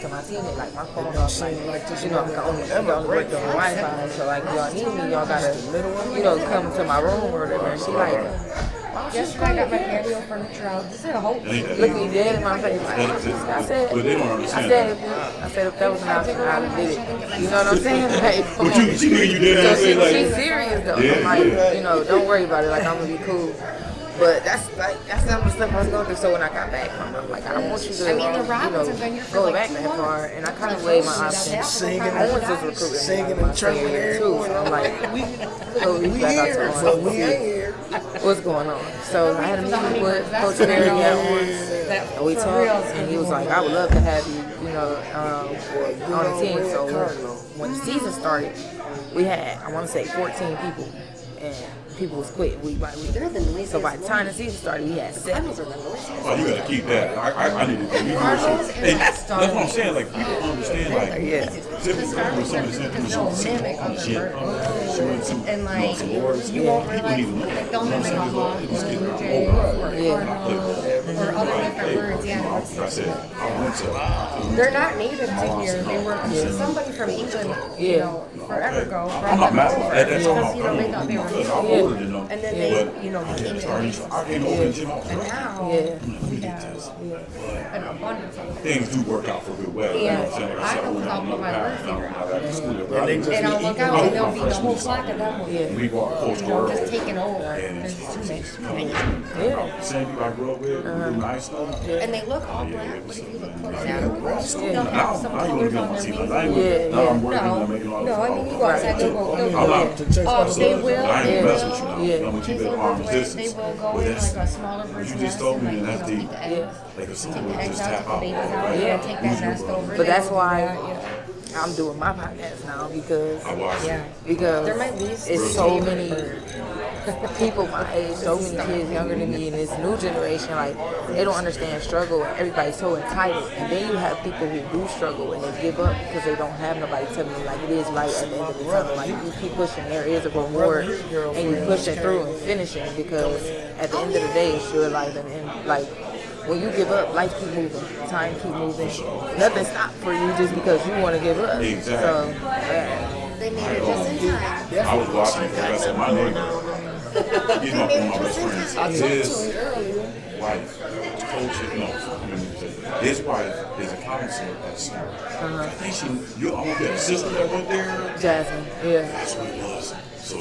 to my teammate, like my phone off, like, you know, I can only work on Wi-Fi, so like y'all need me, y'all gotta, you know, come to my room or whatever. And she like, yes, I got my patio furniture out. This is a whole look me dead in my face. Like, I said, if that was an option, I would did it. You know what I'm saying? Like, But she knew you did. So she's serious though. I'm like, you know, don't worry about it. Like, I'm gonna be cool. But that's some of the stuff I was going through. So when I got back from it, I'm like, I want you to, I mean, the Robins have been here for go like back 2 that months. far. And I kind of weighed my options. I went to recruiting, singing in church with year too. So I'm like, we here, but we ain't here. What's going on? So I had a meeting with Coach Barry at once, and we talked, and he was like, I would love to have you, you know, on the team. So when the season started, we had, I want to say, 14 people, and people was quitting week by week. So by the time the season started, we had 7. Oh, you gotta keep that. I need to do you. And that's what I'm saying. Like, people understand, like, typically when somebody's into some shit, And like, you won't realize, like, they'll mimic a hawk or a blue jay or a cardinal or other different birds. Yeah, I said, I want to. they're not native to here. They were somebody from England, you know, forever ago. I'm not mad at that. That's all. Because, you know, they thought they were native. And then they, you know, became native. And now, we have an abundance of things do work out for good well. And I know because I'll put my words here. And I'll look out and there'll be the whole flock of them. We walk Coach You know, Girl. just taking over. And There's too many. same people I grew up with, really nice stuff. And they look all black, but if you look close at them, they'll Now, have some now you want to colors get on on my their team. wings. Now I'm working on making all No, I mean, you go outside, they'll go. I They will. ain't messing with you now. Yeah. I'm gonna keep it at arm's They distance. will go But in that's, like a smaller what bird's you nest just told and me, and like, that's you know, deep. eat the eggs. Like if Take someone the would eggs just out, tap take the out. babies out, Yeah. take that nest over. But that's they will do why that, yeah. I'm doing my podcast now because I watched it. because They're my least it's so favorite many bird. people my age, so many kids younger than me in this new generation, like they don't understand struggle. Everybody's so entitled, and then you have people who do struggle and they give up because they don't have nobody telling them like it is light at the end of the tunnel. Like you keep pushing, there is a reward, and you pushing through and finishing because at the end of the day, it's your life, and like. When you give up, life keep moving, time keep moving. Nothing stops for you just because you want to give up. Exactly. So, yeah. They made it just in time. I was watching the rest of my neighbor. He's one of my best friends. His wife, his wife is a counselor at school. I think you had a sister that went there. Jasmine, yeah. That's what it was. So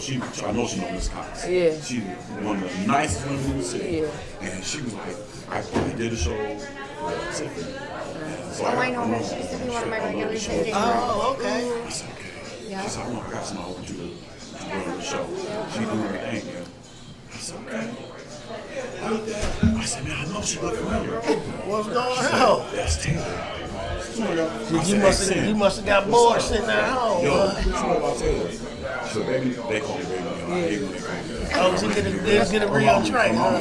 I know she knows Miss Cox. Yeah. She's one of the nicest women in the city. Yeah. And she was like, I did a show with Tiffany. So Oh, I know her. She used to be one of my regulars in January. Oh, okay. I said, okay. She said, I got somebody over to go to the show. She doing her thing, man. I said, okay. I said, man, I know she look familiar. What's going on? That's Taylor. You must have got bored sitting at home. Yo, what you know about Taylor? So baby, they call me baby. I hate when they call me baby. Oh, she get a real train, huh?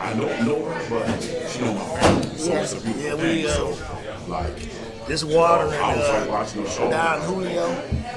I don't know her, but she know my family. So it's a beautiful Yeah, thing. we, So, like, This water I was like watching the show. Don Julio.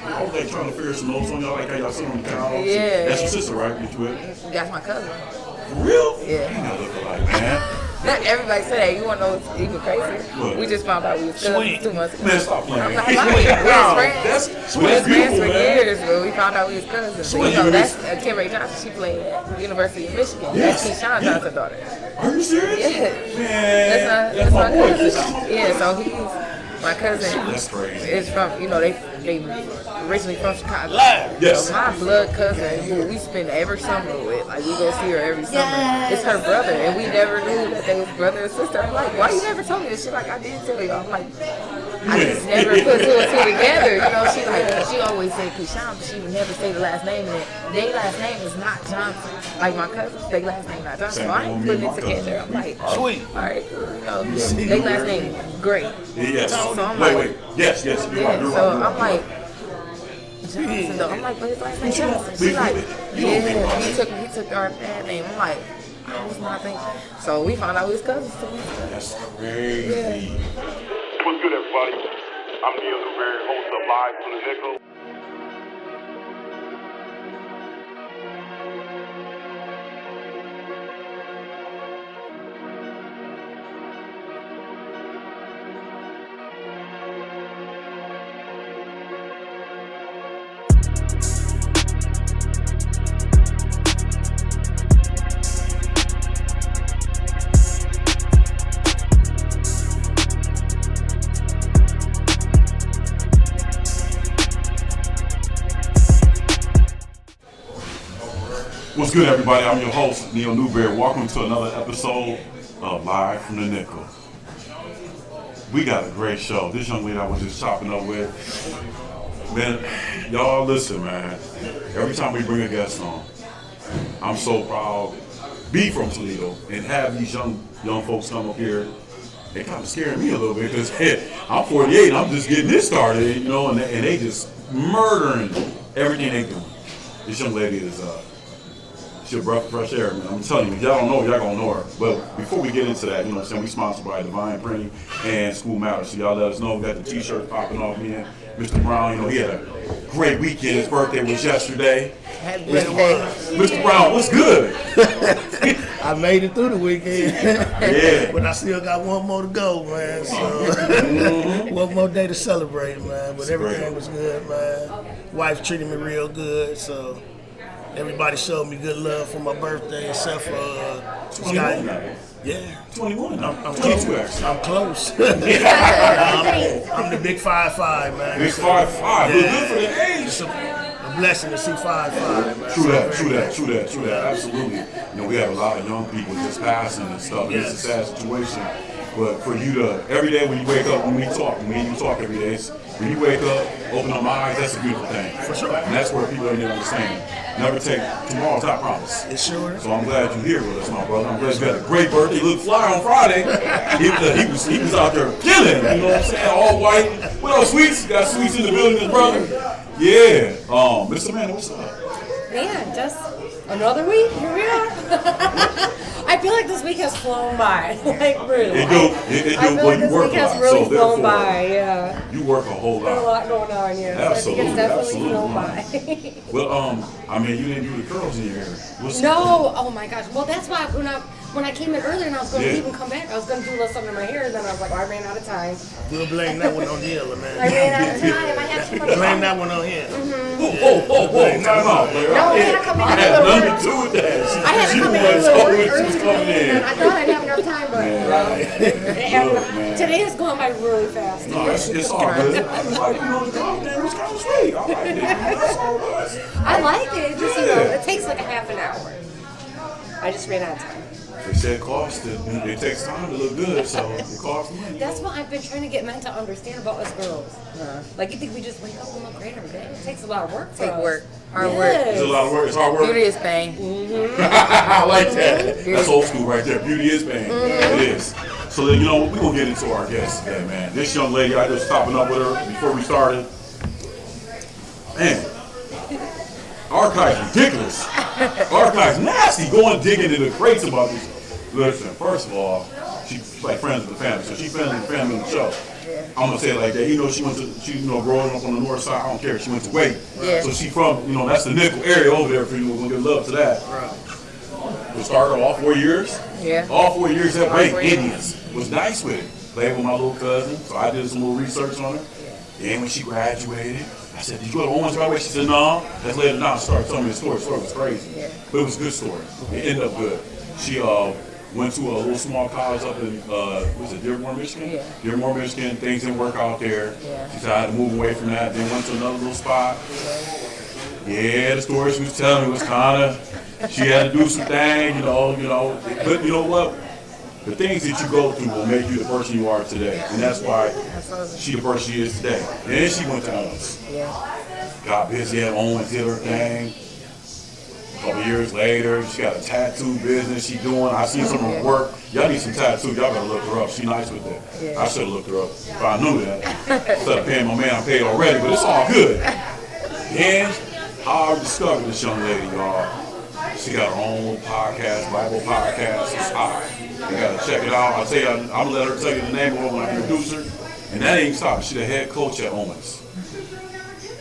I was like trying to figure some notes on y'all, like how y'all seen on the couch. Yeah. That's your sister, right? You two it? That's my cousin. For real? Yeah. Ain't that look alike, man? Not everybody say that. You want to know what's even crazy? What? We just found out we was cousins 2 months ago. Man, stop playing. I'm not lying. We was friends. That's We was friends beautiful, for man. years, but we found out we was cousins. So, you know, that's Kim Ray Johnson. She played at the University of Michigan. Yes. That's Keyshawn Johnson's daughter. Are you serious? Yeah. Man, That's my boy. cousin. Yeah, so he's my cousin. That's crazy. Is from, you know, they originally from Chicago. Yes. So my blood cousin, who we spend every summer with, like we go see her every summer, it's her brother, and we never knew that they was brother and sister. I'm like, why you never told me this? She's like, I did tell you. I'm like, I just never put two and two together. You know, she always said Keyshawn, but she would never say the last name, and their last name is not Johnson. Like my cousin's, their last name not Johnson. So I ain't putting it together. I'm like, Sweet. all right, you know, their last name great. Yes. So I'm wait, like, wait. Yes. You're right. yeah, You're so right. I'm like, Johnson though. I'm like, but his last name Johnson. She's like, yeah, he took our dad name. I'm like, I was not thinking. So we found out we was cousins too. That's crazy. What's good, everybody? I'm Neal, Newberry, host of Live from the Nickel. good, everybody? I'm your host, Neal Newberry. Welcome to another episode of Live from the Nickel. We got a great show. This young lady I was just chopping up with, man, y'all listen, man. Every time we bring a guest on, I'm so proud to be from Toledo and have these young folks come up here. They kind of scaring me a little bit because I'm 48 and I'm just getting this started, you know, and they just murdering everything they do. This young lady is she's a breath of fresh air, man. I'm telling you, if y'all don't know, y'all gonna know her. But before we get into that, you know what I'm saying, we sponsored by Divine Printing and School Matters. So y'all let us know. We got the t-shirts popping off, man. Mr. Brown, you know, he had a great weekend. His birthday was yesterday. Happy birthday. Mr. Brown, what's good? I made it through the weekend. Yeah. But I still got one more to go, man. So one more day to celebrate, man. But everything was good, man. Wife treated me real good, so everybody showed me good love for my birthday, except for Scott. Yeah. 21. I'm 22, close. actually. I'm close. I'm the big 5'5", man. Big 5'5". Yeah. Good for the age. It's a blessing to see 5'5", man. True that. Absolutely. You know, we have a lot of young people just passing and stuff. Yes. It's a sad situation. But for you to, every day when you wake up, when we talk every day, when you wake up, open up my eyes, that's a beautiful thing. For sure. And that's where people need to understand. Never take tomorrow's not promised. It sure. So I'm glad you're here with us, my brother. I'm glad you had a great birthday. You looked fly on Friday. He was out there killing, you know what I'm saying? All white. What else, Sweets? You got Sweets in the building, his brother. Yeah. Mr. Man, what's up? Man, just another week. Here we are. I feel like this week has flown by. Like, really. It do. I feel Well, like you this work week a has lot, really so flown therefore, by, yeah. you work a whole There's a lot. lot going on, yeah. Absolutely, I think it's definitely absolutely. flown by. Well, I mean, you didn't do the curls in your hair. What's No, oh my gosh. Well, that's why when I came in earlier and I was going to Yeah. leave and come back, I was going to do a little something in my hair, and then I was like, oh, I ran out of time. We'll blame that one on Neal, I man. ran out of time. I had too much Blame time. that one on him. Whoa, time out, player. No, I had to come in I a had little nothing to do with that. I had to She come in was a little always early just coming today, in. and I thought I'd have enough time, but Man. today has gone by really fast. No, it's all good. I was like, you know, the compliment was kind of sweet. I like it. That's all it was. I like it. It just, it takes like a half an hour. I just ran out of time. They said cost it takes time to look good, so it costs money. That's what I've been trying to get men to understand about us girls. Like, you think we just wake up and look great every day? It takes a lot of work for Take us. work. Hard work. It's a lot of work. It's hard work. Beauty is pain. I like that. That's old school right there. Beauty is pain. It is. So then, you know, we're gonna get into our guest today, man. This young lady, I just topping up with her before we started. Man, archive's ridiculous. Archive's nasty. Going digging into the crates about this. Listen, first of all, she's like friends with the family, so she's friends with the family in the show. I'm gonna say it like that. You know, she growing up on the north side. I don't care. She went to Wade, so she from, you know, that's the Nickel area over there. For you, we're gonna give love to that. We started all 4 years. Yeah. All 4 years at Wade. 4 years. Indians was nice with it. Played with my little cousin, so I did some little research on her. Then when she graduated, I said, "Did you go to Owens right away?" She said, "No." That's later down. She started telling me the story. The story was crazy, but it was a good story. It ended up good. She went to a little small college up in, was it Dearborn, Michigan? Yeah. Dearborn, Michigan. Things didn't work out there. Yeah. She decided to move away from that. Then went to another little spot. Yeah, the story she was telling me was kind of, she had to do some things, you know. But you know what? The things that you go through will make you the person you are today. And that's why she the person she is today. Then she went to Owens. Got busy at Owens, did her thing. A couple years later, she got a tattoo business she doing. I seen some of her work. Y'all need some tattoos. Y'all gotta look her up. She nice with that. I should have looked her up if I knew that. Instead of paying my man, I paid already, but it's all good. And I discovered this young lady, y'all. She got her own little podcast, Bible podcast. It's hot. You gotta check it out. I'll tell you, I'm gonna let her tell you the name of her when I introduce her. And that ain't stop. She's the head coach at Owens.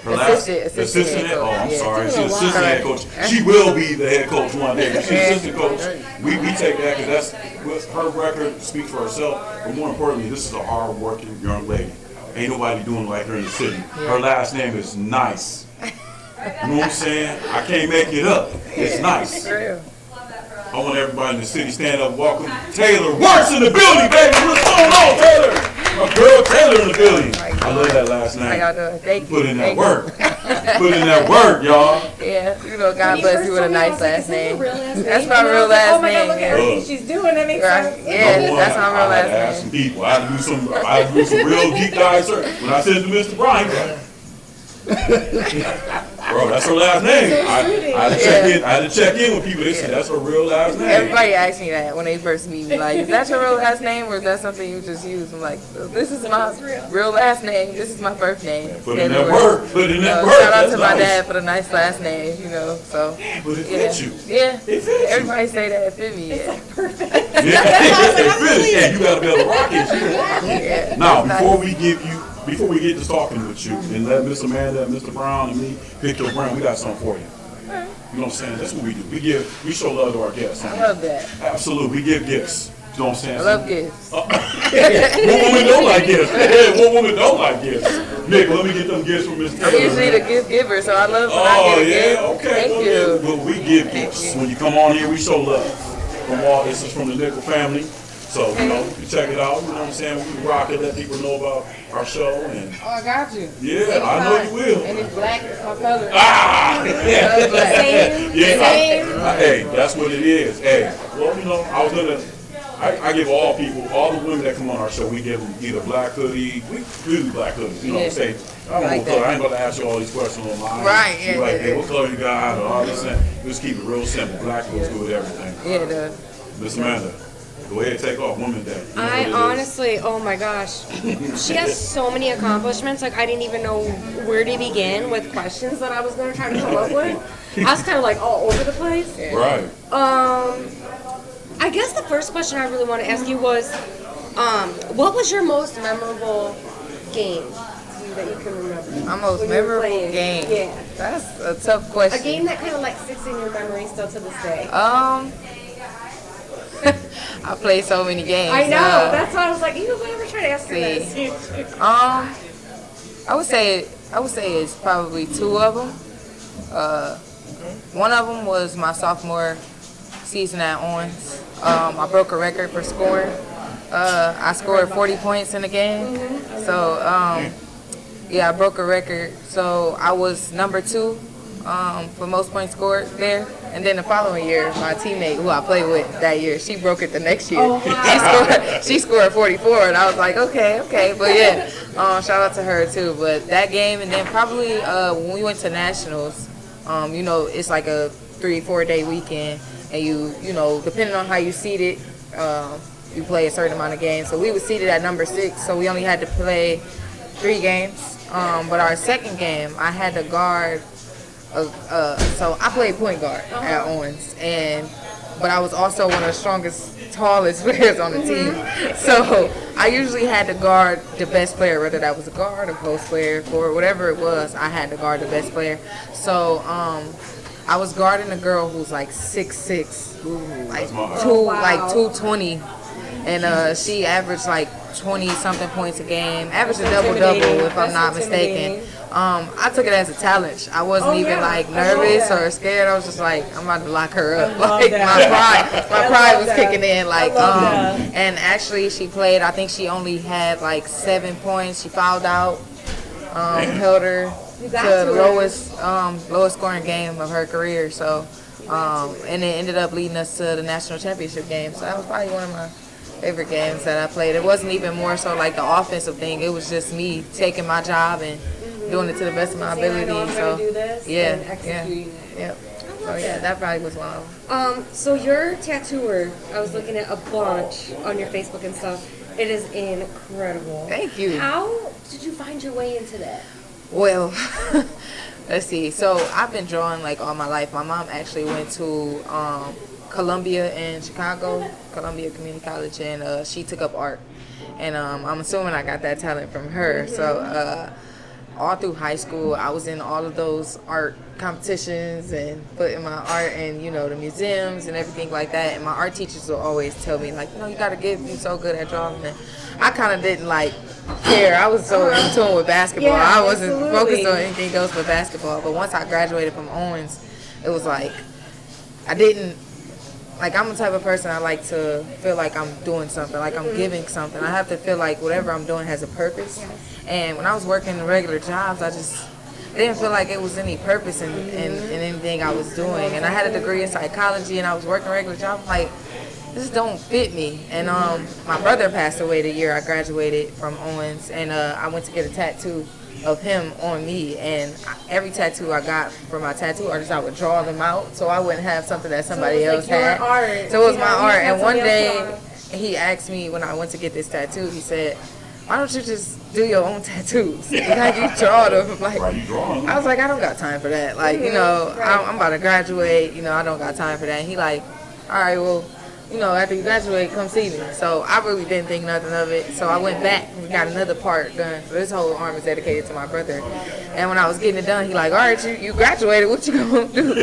Her assistant head. Oh, I'm sorry. She's assistant head coach. She will be the head coach one day. She's assistant coach. We take that because that's her record speaks for herself. But more importantly, this is a hard-working young lady. Ain't nobody doing like her in the city. Her last name is Nice. You know what I'm saying? I can't make it up. It's Nice. I want everybody in the city stand up, welcome Taylor Works in the building, baby. What's going on, Taylor? My girl Taylor in the building. I love that last name. How y'all doing? Thank you. Put in that Thank work. Put in that work, y'all. Yeah, God bless you with a nice last name. That's my And I real was like, last oh my God, look at name. everything she's doing. That makes sense. Yeah, that's my real I had to last ask some name. people. I had to do some real deep dive search. When I said to Mr. Brian, bro, that's her last name. I had to check in with people. They said that's her real last name. Everybody asks me that when they first meet me. Like, is that your real last name or is that something you just use? I'm like, this is my real last name. This is my birth name. Put in that work. Put in that work. Shout out to That's my nice. dad for the nice last name, So, But it fits you. Yeah. It fits you. Everybody say that it fit me. Yeah. It fits. Yeah, you gotta be able to rock it. Yeah. Now, That's before we get to talking with you, and let Miss Amanda, Mr. Brown, and me pick your brain, we got something for you. You know what I'm saying? That's what we do. We show love to our guests. I love that. Absolutely, we give gifts. You know what I'm saying? I love gifts. What woman don't like gifts? What woman don't like gifts? Nick, let me get them gifts from Mr. I'm usually the gift giver, so I love when I get a gift. Okay. Thank you. Well, we give gifts. When you come on here, we show love. This is from the Nickel family. So, you check it out. You know what I'm saying? We rock it, let people know about our show. And Oh, I got you. yeah, I know you will. And it's black, it's my color. Ah! I love black. Hey, that's what it is. Hey, well, I was gonna. I give all the women that come on our show, we give them either black hoodie, we do black hoodies. You know what I'm saying? I don't know what color. I ain't about to ask you all these questions online. Right, You're like, hey, what color you got? Or all this and just keep it real simple. Black goes good with everything. Yeah, it does. Miss Amanda, go ahead, take off Women's Day. You know I what it is. honestly, oh my gosh, she has so many accomplishments. Like I didn't even know where to begin with questions that I was gonna try to come up with. I was kind of like all over the place. Right. I guess the first question I really want to ask you was, what was your most memorable game that you can remember? My most when you were memorable playing? game. Yeah. That's a tough question. A game that kind of like sticks in your memory still to this day. I play so many games. I know. That's why I was like, you know what? I'm trying to ask you this. I would say it's probably two of them. One of them was my sophomore season at Owens. I broke a record for scoring. I scored 40 points in the game. So I broke a record. So I was number 2 for most points scored there. And then the following year, my teammate who I played with that year, she broke it the next year. Oh, wow. She scored 44, and I was like, okay. But yeah, shout out to her too. But that game, and then probably when we went to nationals, it's like a 3-4 day weekend, and you know, depending on how you seed it, you play a certain amount of games. So we were seated at number 6, so we only had to play 3 games. But our second game, I had to guard. So I played point guard at Owens, but I was also one of the strongest, tallest players on the team. So I usually had to guard the best player, whether that was a guard, a post player, for whatever it was. I had to guard the best player. So I was guarding a girl who's like 6'6", like 220, and she averaged like 20-something points a game, averaged a double-double if I'm not mistaken. I took it as a challenge. I wasn't even like nervous or scared. I was just like, I'm about to lock her up. Like my pride was kicking in. Like, and actually she played. I think she only had like 7 points. She fouled out, held her to the lowest scoring game of her career. So, and it ended up leading us to the national championship game. So that was probably one of my favorite games that I played. It wasn't even more so like the offensive thing. It was just me taking my job and doing it to the best of my ability. So that probably was one of them. So your tattooer, I was looking at a bunch on your Facebook and stuff. It is incredible. Thank you. How did you find your way into that? Well, let's see. So I've been drawing like all my life. My mom actually went to Columbia in Chicago, Columbia Community College, and she took up art. And I'm assuming I got that talent from her. So all through high school, I was in all of those art competitions and putting my art in, the museums and everything like that. And my art teachers will always tell me, like, you got to you're so good at drawing. And I kind of didn't, care. I was so in tune with basketball. I wasn't focused on anything else but basketball. But once I graduated from Owens, it was like, I didn't like I'm the type of person I like to feel like I'm doing something, like I'm giving something. I have to feel like whatever I'm doing has a purpose. And when I was working regular jobs, I didn't feel like it was any purpose in anything I was doing. And I had a degree in psychology, and I was working regular jobs. Like, this don't fit me. And my brother passed away the year I graduated from Owens, and I went to get a tattoo of him on me, and every tattoo I got from my tattoo artist, I would draw them out so I wouldn't have something that somebody else had. Art. So it was my art. And one day he asked me when I went to get this tattoo, he said, why don't you just do your own tattoos? Like, you draw them. Like, I was like, I don't got time for that. Like, you know, I'm about to graduate, you know, I don't got time for that. And he like, all right, well, you know, after you graduate, come see me. So I really didn't think nothing of it. So I went back and got another part done. So this whole arm is dedicated to my brother. And when I was getting it done, he like, all right, you graduated, what you gonna do?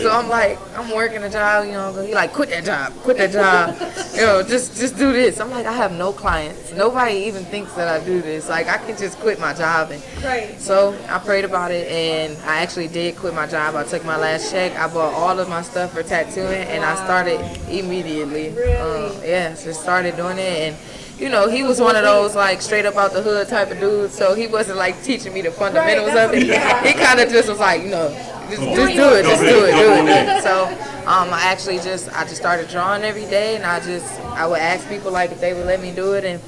So I'm like, I'm working a job, you know. He like, quit that job. You know, just do this. I'm like, I have no clients. Nobody even thinks that I do this. Like, I can just quit my job. And so I prayed about it, and I actually did quit my job. I took my last check. I bought all of my stuff for tattooing, and I started immediately. Just started doing it. And you know, he was one of those like straight up out the hood type of dudes, so he wasn't like teaching me the fundamentals of it. He kind of just was like, you know, just do it. So I just started drawing every day, and I would ask people like if they would let me do it. And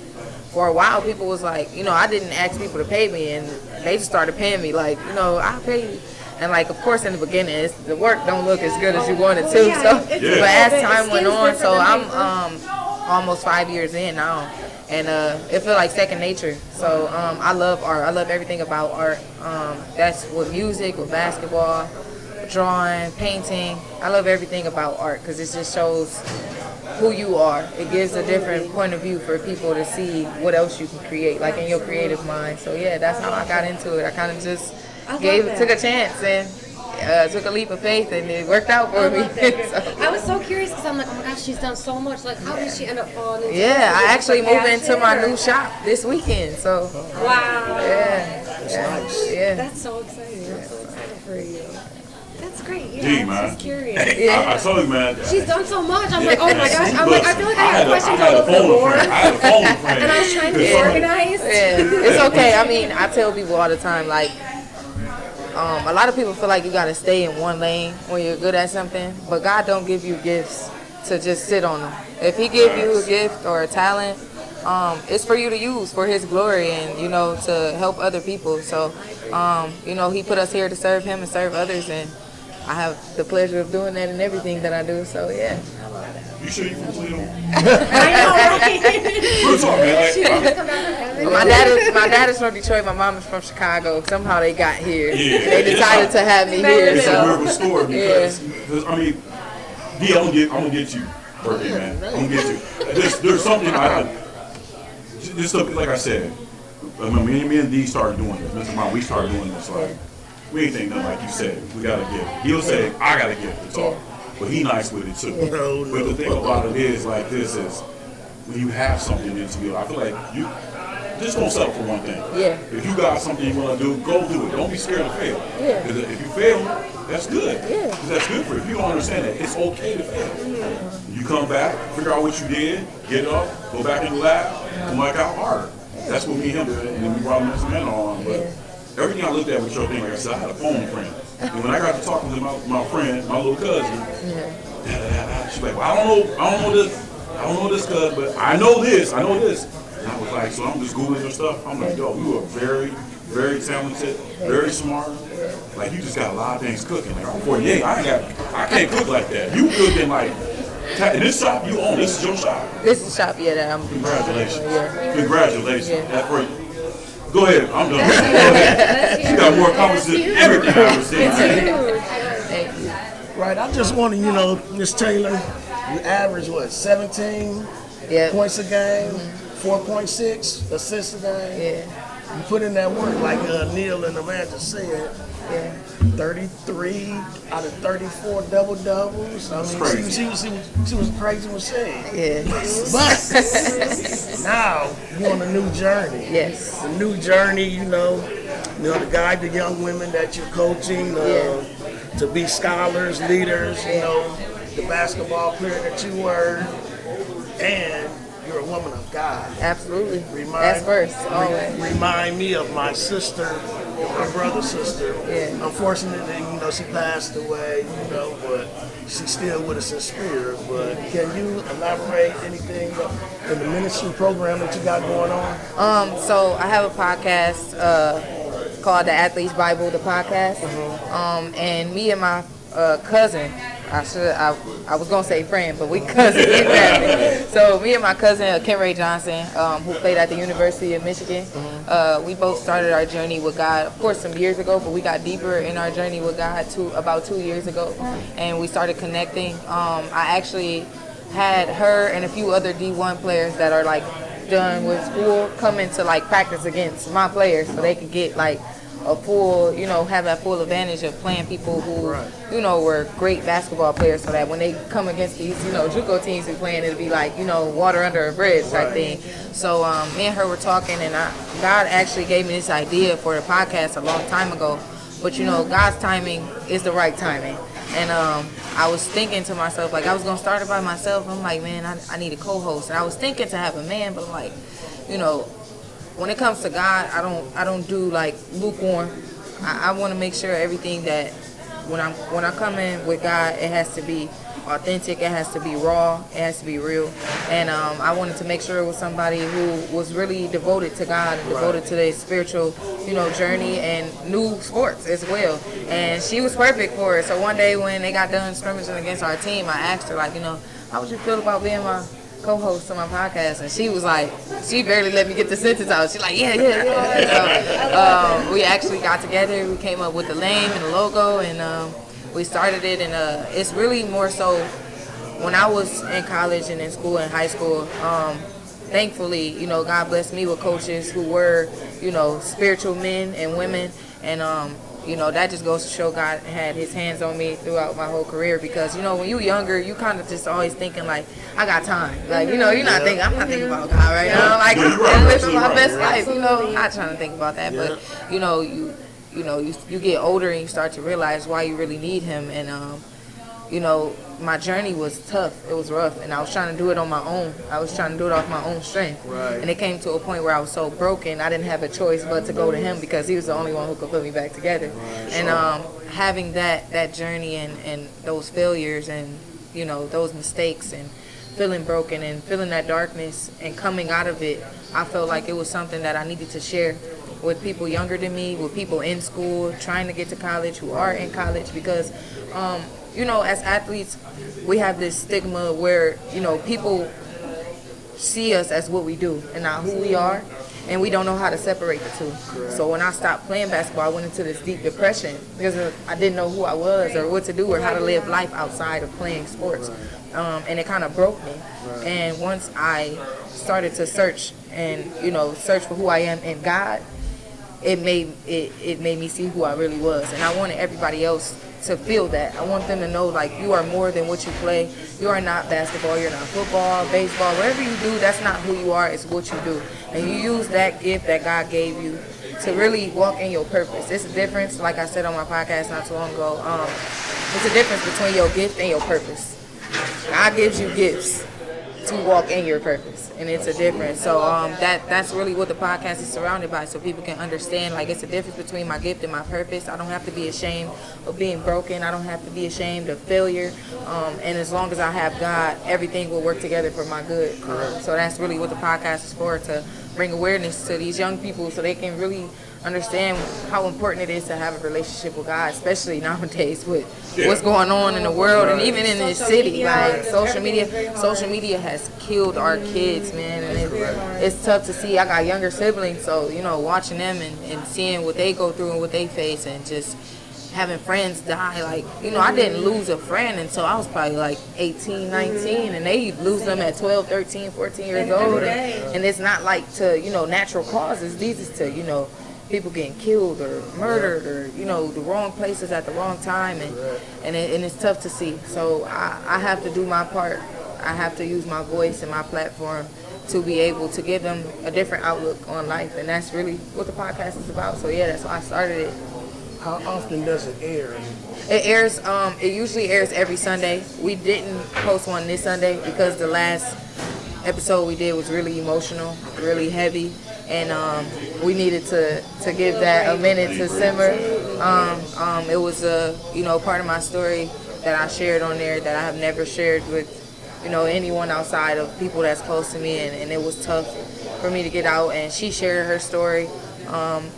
for a while, people was like, you know, I didn't ask people to pay me, and they just started paying me like, you know, I'll pay you. And like, of course, in the beginning, the work don't look as good as you want it to. So, but as time went on, so I'm almost 5 years in now, and it feels like second nature. So I love art. I love everything about art. That's with music, with basketball, drawing, painting. I love everything about art because it just shows who you are. It gives a different point of view for people to see what else you can create, like in your creative mind. So yeah, that's how I got into it. I kind of just took a chance and took a leap of faith, and it worked out for me. So. I was so curious because I'm like, oh my gosh, she's done so much. Like, how did she end up falling into this? I actually moved into my new shop this weekend. So wow. Yeah. That's so exciting. I'm so excited for you. That's great. Yeah, Gee, I'm man. just curious. I told you, man. She's done so much. I'm like, oh my gosh. I'm like, I feel like I have questions all over the board. I had a phone friend. And I was trying to be organized. It's okay. I mean, I tell people all the time, like, a lot of people feel like you gotta stay in one lane when you're good at something, but God don't give you gifts to just sit on them. If He give you a gift or a talent, it's for you to use for His glory and, you know, to help other people. So, you know, He put us here to serve Him and serve others, and I have the pleasure of doing that in everything that I do. So yeah. You sure you from Toledo? I know, right? Real talk, man. My dad is from Detroit. My mom is from Chicago. Somehow they got here. Yeah. They decided to have me here. It's a So weird story because I mean, I'm gonna get you, birthday man. I'm gonna get you. There's something just like I said. Me and D started doing this. Mr. Mom, we started doing this. Like, we ain't think nothing like you said. We got a gift. He'll say, I got a gift to talk. But he nice with it too. But the thing about it is like this is when you have something into you, I feel like you just don't settle for one thing. Yeah. If you got something you want to do, go do it. Don't be scared to fail. Yeah. Because if you fail, that's good. Yeah. Because that's good for you. If you don't understand that, it's okay to fail. You come back, figure out what you did, get up, go back in the lab, come back out harder. That's what me and him did, and then we brought Mr. Men on. But everything I looked at with your thing, like I said, I had a phone friend. And when I got to talking to my friend, my little cousin, she's like, well, I don't know this cuz, but I know this. And I was like, so I'm just Googling your stuff. I'm like, yo, you are very, very talented, very smart. Like, you just got a lot of things cooking. Like, I'm 48, I can't cook like that. You cooking like, and this shop you own, this is your shop. this is the shop, that I'm. Congratulations. Yeah. Congratulations. Yeah. That's for you. Go ahead, I'm done. Go ahead. She got more comments than everything I ever seen. Thank you. Right, I just want to, you know, Miss Taylor, you average, 17 points a game, 4.6 assists a game. Yeah. You put in that work, like Neal and Amanda said. Yeah. 33 out of 34 double-doubles. I mean, crazy. she was crazy with saying. Yeah. But now you're on a new journey. Yes. A new journey, you know, to guide the young women that you're coaching, to be scholars, leaders, you know. the basketball player that you were, and you're a woman of God. Absolutely. That's first, always. Remind me of my sister, my brother's sister. Yeah. Unfortunately, she passed away, but she's still with us in spirit. But can you elaborate anything in the ministry program that you got going on? So I have a podcast called The Athlete's Bible, the podcast. And me and my cousin, I was gonna say friend, but we cousins in family. So me and my cousin Ken Ray Johnson, who played at the University of Michigan, we both started our journey with God, of course, some years ago, but we got deeper in our journey with God about 2 years ago, and we started connecting. I actually had her and a few other D1 players that are like done with school come into like practice against my players, so they could get like a full, have that full advantage of playing people who, were great basketball players, so that when they come against these, JUCO teams who playing, it'll be like, water under a bridge type thing. So me and her were talking, and God actually gave me this idea for the podcast a long time ago. But God's timing is the right timing. And I was thinking to myself, like, I was gonna start it by myself. I'm like, man, I need a co-host. And I was thinking to have a man, but I'm like, when it comes to God, I don't do like lukewarm. I want to make sure everything that when I come in with God, it has to be authentic, it has to be raw, it has to be real. And I wanted to make sure it was somebody who was really devoted to God and devoted to their spiritual, journey and knew sports as well. And she was perfect for it. So one day when they got done scrimmaging against our team, I asked her, like, how would you feel about being my co-host on my podcast? And she was like, she barely let me get the sentence out. She's like, yeah. So we actually got together, we came up with the name and the logo, and we started it. And it's really more so when I was in college and in school and high school, thankfully, God blessed me with coaches who were, spiritual men and women, and that just goes to show God had his hands on me throughout my whole career, because, when you're younger, you kind of just always thinking like, I got time. Like, you're not thinking, I'm not thinking about God right now. Like, I'm living my best life, I'm not trying to think about that. But, you get older and you start to realize why you really need him. And, my journey was tough. It was rough. And I was trying to do it on my own. I was trying to do it off my own strength. Right. And it came to a point where I was so broken, I didn't have a choice but to go to him, because he was the only one who could put me back together. Right. And having that journey and those failures and, those mistakes and feeling broken and feeling that darkness and coming out of it, I felt like it was something that I needed to share with people younger than me, with people in school, trying to get to college, who are in college, because as athletes, we have this stigma where, people see us as what we do and not who we are, and we don't know how to separate the two. Correct. So when I stopped playing basketball, I went into this deep depression because I didn't know who I was or what to do or how to live life outside of playing sports. And it kind of broke me. And once I started to search and, search for who I am in God, it made me see who I really was. And I wanted everybody else to feel that. I want them to know, like, you are more than what you play. You are not basketball, you're not football, baseball, whatever you do, that's not who you are, it's what you do. And you use that gift that God gave you to really walk in your purpose. It's a difference, like I said on my podcast not too long ago, it's a difference between your gift and your purpose. God gives you gifts to walk in your purpose, and it's a difference. So that's really what the podcast is surrounded by, so people can understand, like, it's a difference between my gift and my purpose. I don't have to be ashamed of being broken. I don't have to be ashamed of failure. And as long as I have God, everything will work together for my good. So that's really what the podcast is for, to bring awareness to these young people so they can really understand how important it is to have a relationship with God, especially nowadays with what's going on in the world and even in this city. Like, social media has killed our kids, man, and it's tough to see. I got younger siblings, so watching them and seeing what they go through and what they face, and just having friends die. Like, I didn't lose a friend until I was probably like 18, 19, and they lose them at 12, 13, 14 years old, and it's not like to natural causes. These is to people getting killed or murdered, or the wrong places at the wrong time, and it's tough to see. So I have to do my part. I have to use my voice and my platform to be able to give them a different outlook on life, and that's really what the podcast is about. So yeah, that's why I started it. How often does it air? It airs. It usually airs every Sunday. We didn't post one this Sunday because the last episode we did was really emotional, really heavy, and we needed to give that a minute to simmer. It was part of my story that I shared on there that I have never shared with anyone outside of people that's close to me, and it was tough for me to get out. And she shared her story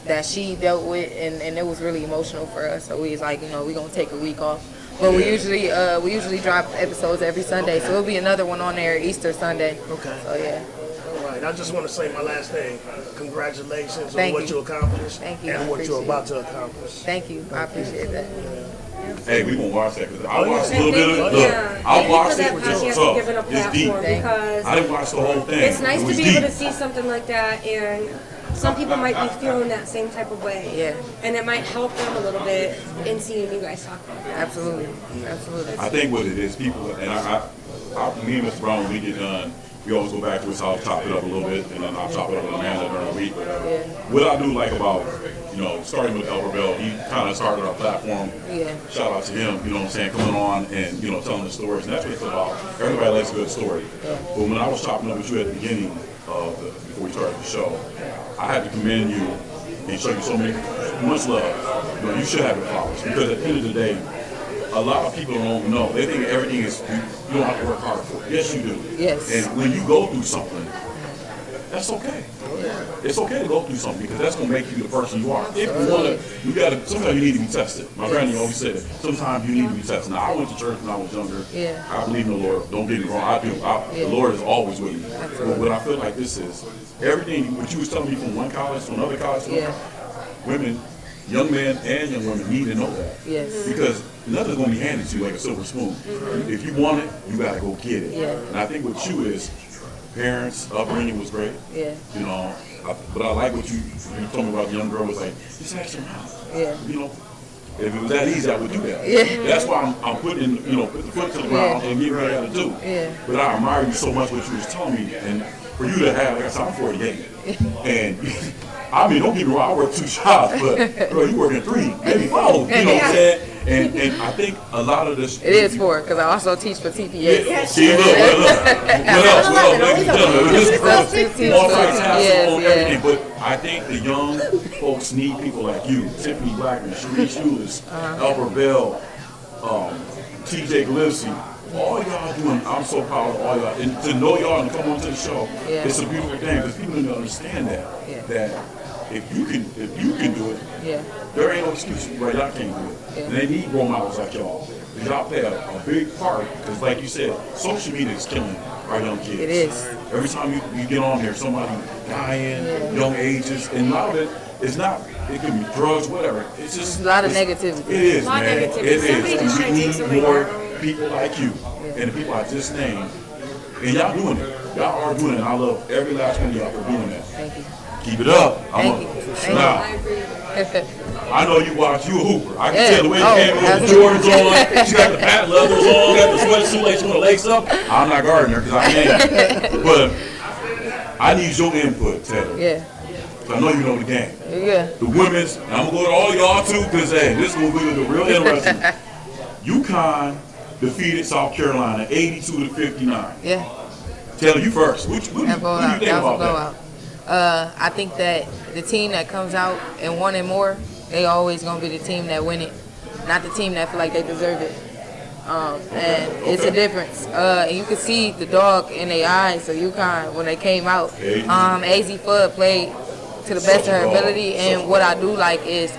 that she dealt with, and it was really emotional for us. So we was like, we're gonna take a week off. But we usually drop episodes every Sunday, so there'll be another one on there Easter Sunday. Okay. So yeah. All right. I just want to say my last thing. Congratulations Thank on what you. you accomplished Thank you. and what you're Appreciate about to accomplish. Thank you. I appreciate that. Hey, we gonna watch that because I watched a And little bit of it. yeah, I watched thank it, you which for that is podcast tough. for giving a It's deep. platform because I didn't watch the whole thing. it's nice It to was be deep. able to see something like that, and some people might be feeling that same type of way. Yeah. And it might help them a little bit in seeing you guys talk about that. Absolutely. Absolutely. I think what it is, people, and me and Mr. Brown, when we get done, we always go back to us. I'll chop it up a little bit, and then I'll chop it up with Amanda during the week. What I do like about, starting with Elber Bell, he kind of started our platform. Yeah. Shout out to him, coming on and, telling the stories. And that's what it's about. Everybody likes a good story. But when I was chopping up with you at the beginning before we started the show, I had to commend you and show you much love. You should have your flowers. Because at the end of the day, a lot of people don't know. They think everything is, you don't have to work hard for it. Yes, you do. Yes. And when you go through something, that's okay. It's okay to go through something because that's going to make you the person you are. If you want to, sometimes you need to be tested. My granny always said it. Sometimes you need to be tested. Now, I went to church when I was younger. Yeah. I believe in the Lord. Don't get me wrong. I do. The Lord is always with me. But what I feel like this is, everything, what you was telling me from one college to another college, women, young men and young women need to know that. Yes. Because nothing's going to be handed to you like a silver spoon. If you want it, you got to go get it. Yeah. And I think what you is, parents, upbringing was great. Yeah. But I like what you told me about the young girl was like, just ask your mom. Yeah. If it was that easy, I would do that. Yeah. That's why I'm putting, put the foot to the ground and getting what I got to do. Yeah. But I admire you so much what you was telling me, and for you to have, like I said, I'm 48, and I mean, don't get me wrong, I work 2 jobs, but girl, you working 3, maybe 4. You know what I'm saying? And I think a lot of this. It is 4 because I also teach for TPA. Yeah, see, look. What else, ladies and gentlemen? This girl, multitasking on everything. But I think the young folks need people like you, Tiffany Blackman, Sharice Eulis, Albert Bell, TJ Gillespie. All y'all doing, I'm so proud of all y'all. And to know y'all and come on to the show, it's a beautiful thing because people need to understand that if you can do it, there ain't no excuse. Right, I can't do it. And they need role models like y'all. Y'all play a big part because, like you said, social media is killing our young kids. It is. Every time you get on there, somebody dying, young ages, and a lot of it is not. It could be drugs, whatever. It's just a lot of negativity. It is, A lot of man. negativity. It Somebody is. just We trying to take need something more out. people like you and the people I just named, and y'all doing it. Y'all are doing it. And I love every last one of y'all for doing that. Thank you. Keep it up. Thank you. Now, I agree. I know you watch. You a hooper. I can Yeah. tell the way you came in with the Jordans on. She got the patent leathers on. Got the sweatsuit like she want to lace up. I'm not guarding her because I can't. But I need your input, Taylor. Yeah. I know you know the game. Yeah. The women's, and I'm going to go to all y'all too because, hey, this is going to be real interesting. UConn defeated South Carolina 82-59. Yeah. Taylor, you first. What do you think about that? I think that the team that comes out and won it more, they always gonna be the team that win it, not the team that feel like they deserve it. And it's a difference. And you can see the dog in their eyes of UConn when they came out. AZ Fudd played to the best of her ability, and what I do like is,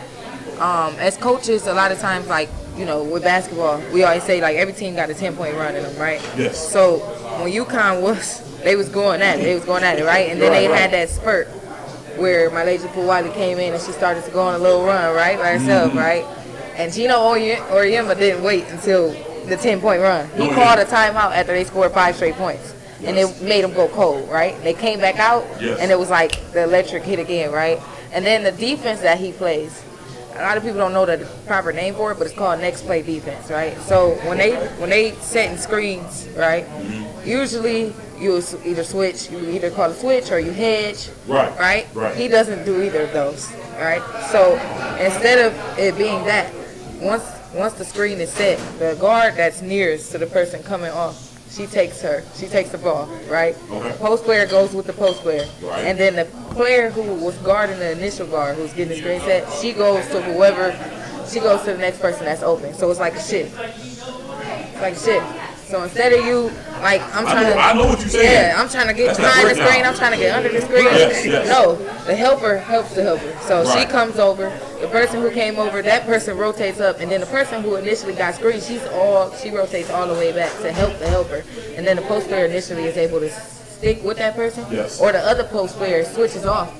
as coaches, a lot of times, like, with basketball, we always say, like, every team got a 10-point run in them, right? Yes. So when UConn they was going at it, right? And then they had that spurt where my lady Wiley came in and she started to go on a little run, right, by herself, right? And Gino Oriema didn't wait until the 10-point run. He called a timeout after they scored 5 straight points. And it made them go cold, right? They came back out, and it was like the electric hit again, right? And then the defense that he plays, a lot of people don't know the proper name for it, but it's called next play defense, right? So when they setting screens, right, usually you either switch, you either call a switch or you hedge. Right. He doesn't do either of those. Right. So instead of it being that, once the screen is set, the guard that's nearest to the person coming off, she takes the ball, right? Okay. Post player goes with the post player. Right. And then the player who was guarding the initial guard, who's getting the screen set, she goes to the next person that's open. So it's like a shift. So instead of you, like, I know what you're saying. Yeah, I'm trying to get behind the screen, I'm trying to get under the screen. Yes. No, the helper helps the helper. So she Right. comes over, the person who came over, that person rotates up, and then the person who initially got screened, she rotates all the way back to help the helper. And then the post player initially is able to stick with that person, Yes. or the other post player switches off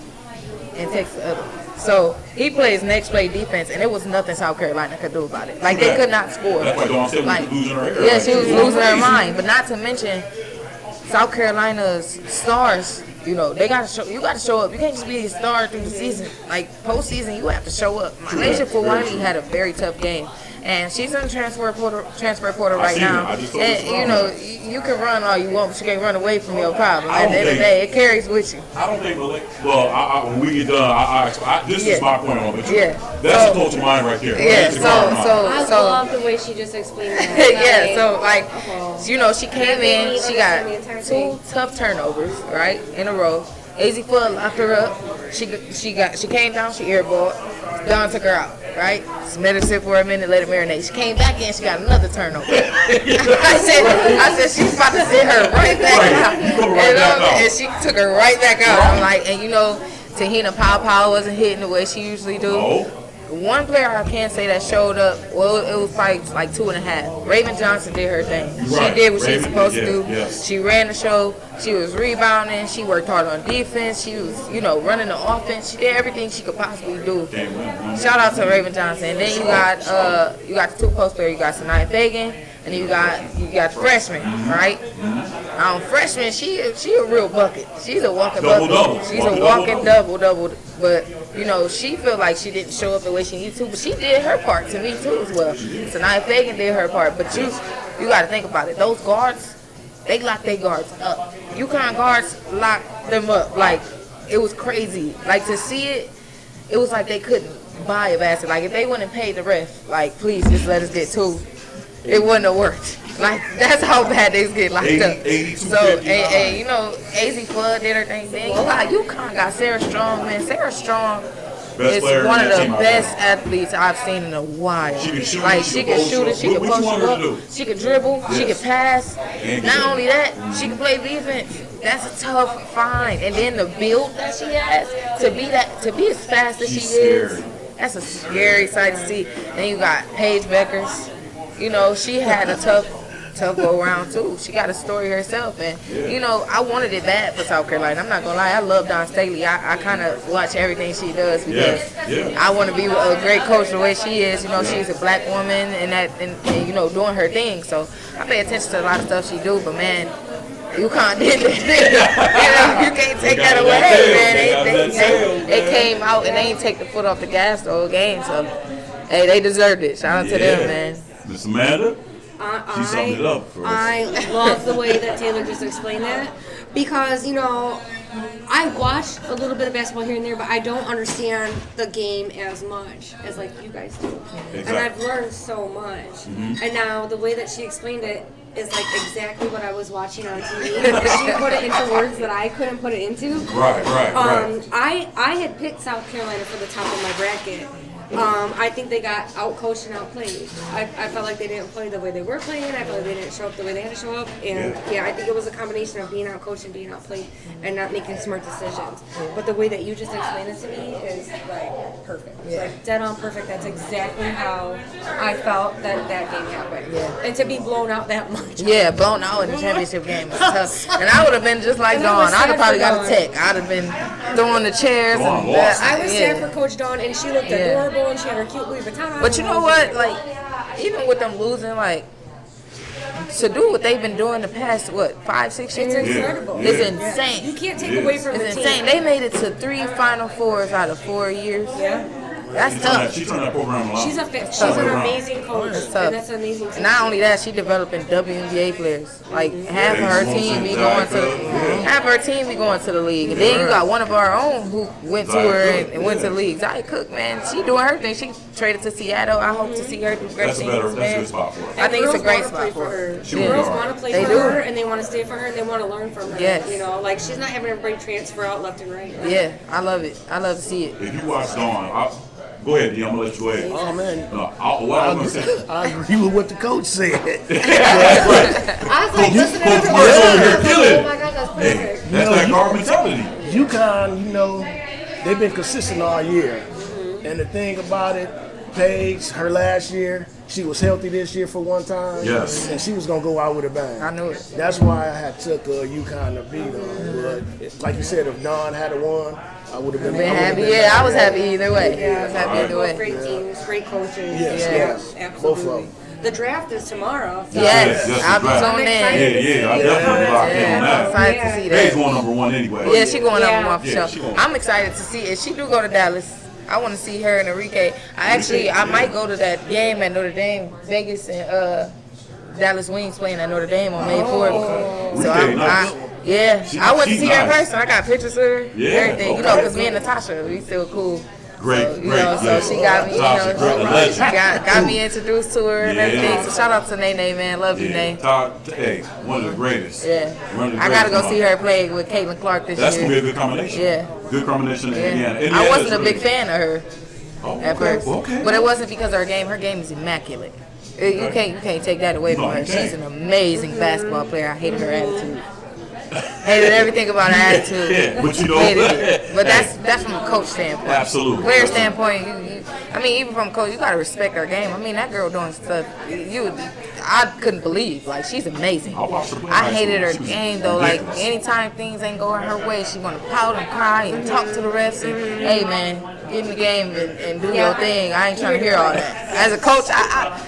and takes the other. So he plays next play defense, and it was nothing South Carolina could do about it. Like, they could not score. That's why Dawn said we was losing her hair. Yeah, she was losing her mind. But not to mention, South Carolina's stars, you know, you got to show up. You can't just be a star through the season. Like, postseason, you have to show up. Malaysia Fulani had a very tough game. And she's in the transfer portal right now. And, you know, you can run all you want, but you can't run away from your problem. At the end of the day, it carries with you. I don't think when we get done, this is my point on it. That's a culture mind right there. I love the way she just explained that. So, like, you know, she came in, she got 2 tough turnovers, right, in a row. AZ Flood locked her up. She came down, she airballed. Dawn took her out, right? She let her sit for a minute, let her marinate. She came back in, she got another turnover. I said she's about to sit her right back out. And she took her right back out. I'm like, and you know, Tahina Pow wasn't hitting the way she usually do. Oh. One player I can say that showed up, well, it was probably like 2.5. Raven Johnson did her thing. Right. She did what she was supposed to do. Yes. She ran the show. She was rebounding. She worked hard on defense. She was, you know, running the offense. She did everything she could possibly do. Shout out to Raven Johnson. And then you got the 2 post players. You got Sanaya Fagan, and you got the freshman, right? Freshman, she a real bucket. She's a walking bucket. She's a walking double. But, you know, she felt like she didn't show up the way she needed to, but she did her part to me too as well. Sanaya Fagan did her part, but you got to think about it. Those guards, they lock their guards up. UConn guards lock them up. Like, it was crazy. Like, to see it, it was like they couldn't buy a basket. Like, if they wouldn't pay the ref, like, please just let us get 2, it wouldn't have worked. Like, that's how bad they was getting locked up. So, and you know, AZ Flood did her thing. Then UConn got Sarah Strong, man. Sarah Strong is one of the best athletes I've seen in a while. She can shoot, she can post you up, she can dribble, she can pass. Not only that, she can play defense. That's a tough find. And then the build that she has, to be as fast as she is, that's a scary sight to see. And you got Paige Beckers. You know, she had a tough go around too. She got a story herself, and you know, I wanted it bad for South Carolina. I'm not gonna lie, I love Dawn Staley. I kind of watch everything she does because I want to be a great coach the way she is. You know, she's a black woman and you know, doing her thing. So I pay attention to a lot of stuff she do. But man, UConn did this thing. You know, you can't take that away, man. They came out and they ain't take the foot off the gas the whole game. So hey, they deserved it. Shout out to them, man. Miss Amanda? She summed it up for us. I love the way that Taylor just explained that because, you know, I watch a little bit of basketball here and there, but I don't understand the game as much as, like, you guys do. Exactly. And I've learned so much. Mm-hmm. And now the way that she explained it is, like, exactly what I was watching on TV. She put it into words that I couldn't put it into. Right. I had picked South Carolina for the top of my bracket. I think they got outcoached and outplayed. I felt like they didn't play the way they were playing. I felt like they didn't show up the way they had to show up. And I think it was a combination of being outcoached and being outplayed and not making smart decisions. But the way that you just explained it to me is like perfect. It's like dead on perfect. That's exactly how I felt that game happened. Yeah. And to be blown out that much. Yeah, blown out in the championship game is tough. And I would have been just like Dawn. I'd have probably got a tech. I'd have been throwing the chairs. I was sad for Coach Dawn, and she looked adorable. And she had her cute Louis Vuitton on. But you know what? Like, even with them losing, like, to do what they've been doing the past, 5-6 years? It's incredible. It's insane. You can't take away from the team. It's insane. They made it to 3 Final Fours out of 4 years. Yeah. That's tough. She turned that program around. She's an amazing coach, That's and tough. that's an amazing team. Not only that, she developing WNBA players. Like half of her team be going to the league, and then you got one of our own who went to her and went to the league. Zaya Cook, man, she doing her thing. She traded to Seattle. I hope to see her do great things. That's a man. good spot for her. I think it's a Girls great wanna spot play for her. Girls want to play They for do. her, and they want to stay for her, and they want to learn from her. Yes. You know, like she's not having everybody transfer out left and right. Yeah, I love it. I love to see it. If you watch Dawn, go ahead, D. I'm gonna let you go ahead. Oh man, No, what I was gonna say. I agree with what the coach said. I was like, listen to Coach everybody. Morris over here I was like, killing oh my God, that's Hey, perfect. that's that guard mentality. UConn, they've been consistent all year. And the thing about it, Paige, her last year, she was healthy this year for one time. Yes. And she was going to go out with a bang. I knew it. That's why I had took UConn to beat them. But like you said, if Dawn had won, I would have been Happy. Yeah, I was happy either way. I was happy either Both way. great teams, great coaches. Yes. Absolutely. Both of them. The draft is tomorrow. So Yes, Yes, I'll be right. tuned in. I definitely locked in on I'm that. excited to see Paige that. going number one anyway. Yeah, she going Yeah. number one for Yeah, she sure. going. I'm excited to see it. She do go to Dallas. I want to see her and Enrique. I might go to that game at Notre Dame, Vegas, and Dallas Wings playing at Notre Dame on May 4th. So Enrique, nice. I went to She's see her in nice. person. I got pictures of her, Yeah, everything. You know, okay. because me and Natasha, we still cool. Great, So, you great. know, so yeah. she got me, Tasha, great, a legend. she got me introduced to her and Yeah. everything. So shout out to Nene, man. Love you, Yeah, Nene. hey, one of the greatest. Yeah. One of the I gotta greatest. go see her play with Caitlin Clark this That's year. gonna be a good combination. Yeah. Good combination in Yeah. Indiana. I Indiana's wasn't a really- big fan of her Oh, at first, okay. but it wasn't because of her game. Her game is immaculate. You can't take that away from No, her. you can't. She's an amazing basketball player. I hated her attitude. Hated everything about her attitude. Yeah, but you know, Hated it. But that's from a coach standpoint. Absolutely. Player standpoint, even from coach, you gotta respect her game. I mean, that girl doing stuff I couldn't believe. Like, she's amazing. I watched her play I high hated her school. She was game though. Like, ridiculous. anytime things ain't going her way, she wanna pout and cry and talk to the refs and, hey man, get in the game and do your thing. I ain't trying to hear all that. As a coach, I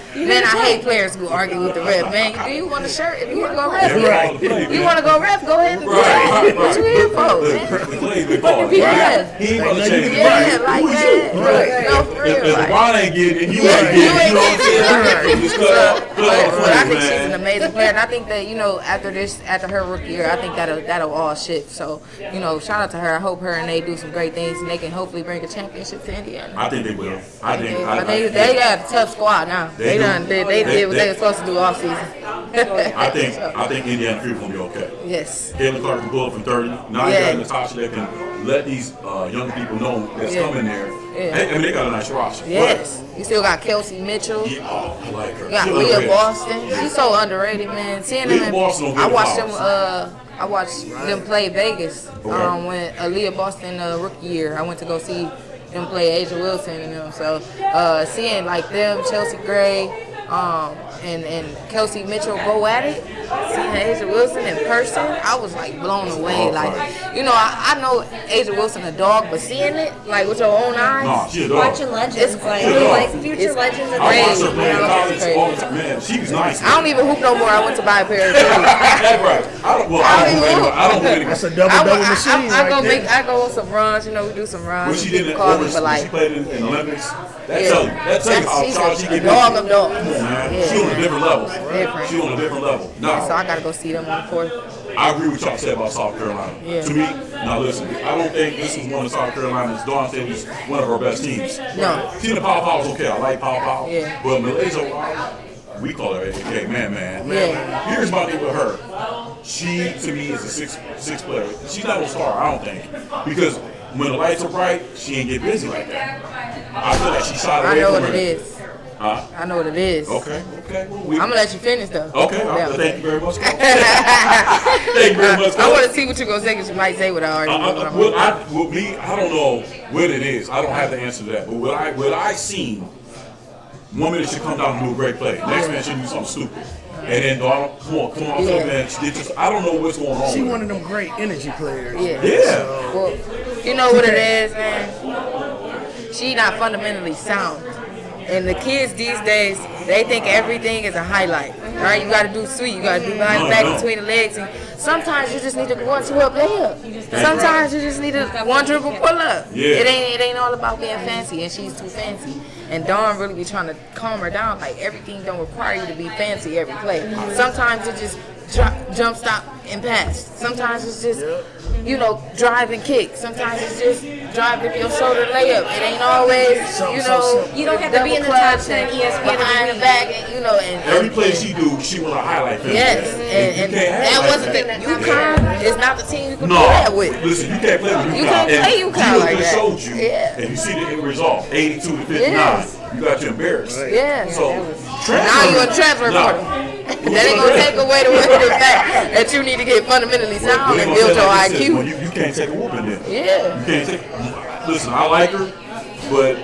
hate players who argue with the ref. Man, do you want a shirt? If you want to go ref, Right. you want to go ref, go ahead and do Right. it. What you here for, man? The Clay been called, right? Yeah. He ain't gonna change it. Yeah, like that. Right. No, for real. If like- LeBron ain't getting it, you ain't You getting it. ain't You know what I'm saying? getting it. Just cut off But I friends, think she's an man. amazing player, and I think that after her rookie year, I think that'll all shift. So shout out to her. I hope her and they do some great things, and they can hopefully bring a championship to Indiana. I think they will. They got a tough squad now. They did what they were supposed to do off season. I think Indiana Fever gonna be okay. Yes. Caitlin Clark can pull up from 30. Now you Yeah. got Natasha that can let these young people know that's Yeah. coming there. Yeah. I mean, they got a nice roster. Yes. You still got Kelsey Mitchell. But, I like her. You got She Leah underrated. Boston. She's so underrated, man. Seeing them, Leah Boston don't I get watched them. flowers. I watched them play Vegas when Leah Boston rookie year. I went to go see them play Asia Wilson and them. So seeing like them, Chelsea Gray, and Kelsey Mitchell go at it, seeing Asia Wilson in person, I was like blown away. Like, I know Asia Wilson a dog, but seeing it like with your own eyes. No, she a dog. Watching legends, It's like crazy. future It's legends. I And watched crazy. her play in Yeah, college crazy. all the time. Man, she was nice. I don't even hoop no more. I went to buy a pair of shoes. That's right. I don't hoop anymore. That's a double machine I go right there. I go on some runs. We do some runs. When she did it, People call me, when but like, she played in the Olympics, that yeah. tell you how She's tall she a can dog be. of dogs. Come on, man. Yeah. She on a different level. Different. She on a different level. So Now, I gotta go see them on the 4th. I agree with y'all said about South Carolina. Yeah. To me, now listen, I don't think this was one of South Carolina's. Dawn said was one of her best teams. No. Team of Pow Pow's okay. I like Pow Pow. Yeah. But Malaysia, we call her AKA man. Yeah. Here's my thing with her. She, to me, is a six player. She's not a star, I don't think. Because when the lights are bright, she ain't get busy like that. I feel like she shot away I know from what her. it is. Huh? I know what it is. Okay. I'm gonna let you finish though. Okay. Yeah. Thank you very much. Thank you very much. I want to see what you're gonna say because you might say what I already know. I don't know what it is. I don't have the answer to that. But what I seen, one minute she come down and do a great play. Next minute she do something stupid. And then Donald, come on, Yeah. man. She did just, I don't know what's going on. She with one her. of them great energy players. Yeah. Yeah. Well, you know what it is, man. She not fundamentally sound. And the kids these days, they think everything is a highlight. Right? You got to do sweet. You got to do behind the back between the legs. And sometimes you just need to one two up layup. Sometimes you just need a one dribble pull up. Yeah. It ain't all about being fancy, and she's too fancy. And Dawn really be trying to calm her down. Like everything don't require you to be fancy every play. Sometimes it just jump stop and pass. Sometimes it's just drive and kick. Sometimes it's just drive with your shoulder layup. It ain't always You don't have to be in the top 10 ESPN behind the back and every play she do, she want to highlight them. Yes, and that wasn't the UConn is not the team you can do that with. Listen, you can't play with UConn. You can't play UConn like that. Showed you, and you see the end result, 82 to 59. Yes. You got you embarrassed. Yeah. So now you're a transfer portal. That ain't gonna take away the fact that you need to get fundamentally sound and build your IQ. Well, you can't take a whooping then. Yeah. You can't take. Listen, I like her, but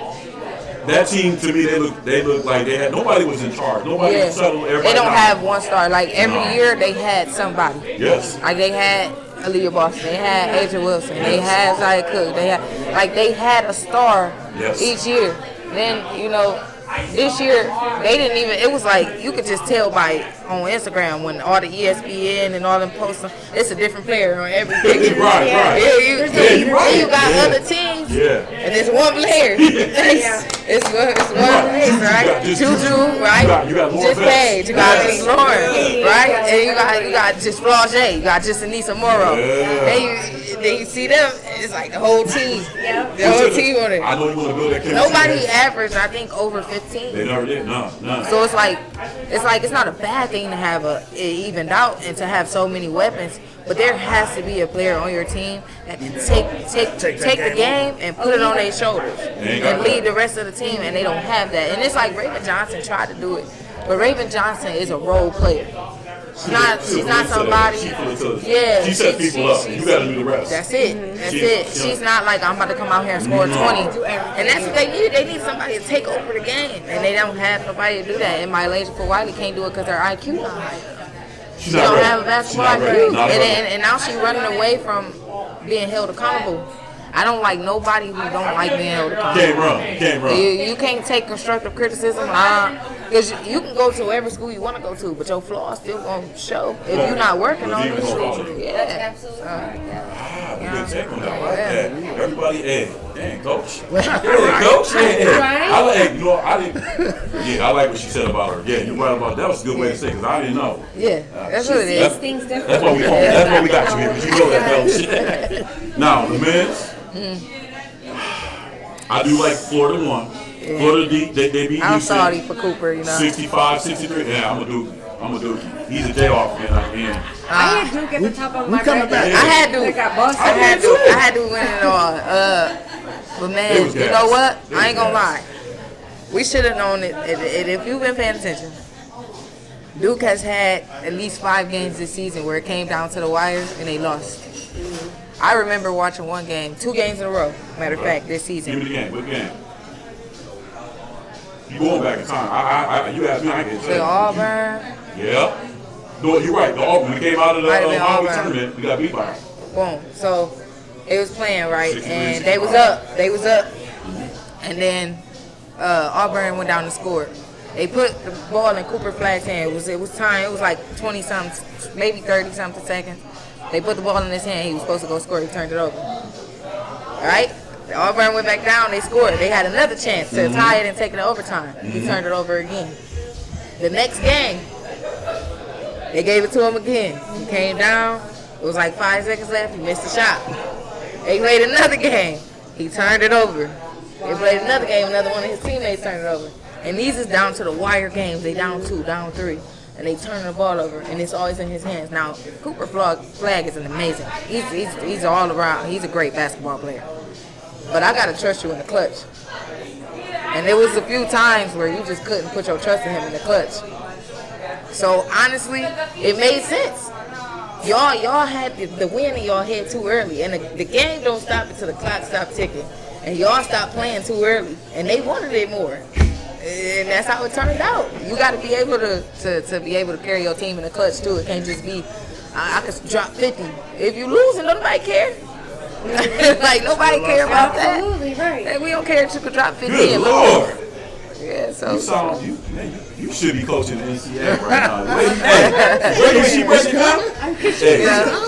that team to me, they look like they had nobody was in charge. Nobody was settling everybody. They don't down. have one star. Like every year, they had somebody. Yes. Like they had Aaliyah Boston, they had Asia Wilson, they had Zaya Cook, they had a star each year. Then this year they didn't even. It was like you could just tell by on Instagram when all the ESPN and all them posts. It's a different player on every picture. Right. You got other teams. Yeah. And it's one player. It's one place, right? Juju, right? You got just Paige. You got just Lauren, right? And you got just Flauget. You got just Anissa Morrow. Then you see them. It's like the whole team. The whole team on it. I know you want to build that chemistry. Nobody averaged, I think, over 15. They never did. No. So it's like it's not a bad thing to have it evened out and to have so many weapons, but there has to be a player on your team that can take the game and put it on their shoulders and lead the rest of the team, and they don't have that. And it's like Raven Johnson tried to do it, but Raven Johnson is a role player. She's not somebody. Yeah, she sets people up. You got to do the rest. That's it. She's not like I'm about to come out here and score 20. And that's what they need. They need somebody to take over the game, and they don't have nobody to do that. And Mylasia Wiley can't do it because her IQ not high. She don't have a basketball IQ, and now she's running away from being held accountable. I don't like nobody who don't like being held accountable. Can't run. You can't take constructive criticism. Because you can go to every school you want to go to, but your flaws still going to show if you're not working on it. Yeah. Absolutely. Good take on that. I like that. Everybody, dang, coach. Coach. I like what she said about her. Yeah, you're right about that. That was a good way to say it because I didn't know. Yeah, that's what it is. Things different. That's why we got you here because you know that coach. Now, the men's. I do like Florida won. Yeah. Florida they beat I'm Houston. sorry for Cooper, 65, 63. Yeah, I'm a Duke. He's a day off, man. I had Duke at the top of my bracket. I had Duke. I had Duke winning it all. But man, you know what? I ain't gonna lie. We should have known it. If you've been paying attention, Duke has had at least 5 games this season where it came down to the wire and they lost. I remember watching 2 games in a row. Matter of fact, this season. Give me the game. What game? You going back in time? You asked me. I can tell you. Auburn. Yeah. No, you're right. The Auburn. We came out of the Auburn tournament. We got beat by it. Boom. So it was playing right, and they was up. And then Auburn went down and scored. They put the ball in Cooper Flagg's hand. It was time. It was like 20-something, maybe 30-something seconds. They put the ball in his hand. He was supposed to go score. He turned it over. All right? Auburn went back down. They scored. They had another chance to tie it and take it to overtime. He turned it over again. The next game, they gave it to him again. He came down. It was like 5 seconds left. He missed the shot. They played another game. He turned it over. They played another game. Another one of his teammates turned it over. And these is down to the wire games. They down 2, down 3. And they turn the ball over, and it's always in his hands. Now, Cooper Flagg is an amazing. He's all around. He's a great basketball player. But I gotta trust you in the clutch. And there was a few times where you just couldn't put your trust in him in the clutch. So honestly, it made sense. Y'all had the win in y'all head too early, and the game don't stop until the clock stopped ticking. And y'all stopped playing too early, and they wanted it more. And that's how it turned out. You got to be able to be able to carry your team in the clutch too. It can't just be I could drop 50. If you losing, nobody care. Like nobody care about that. Absolutely right. We don't care if you could drop 50 Good and Lord. lose. Yeah, so you should be coaching the NCAA right now. Where is she breaking down?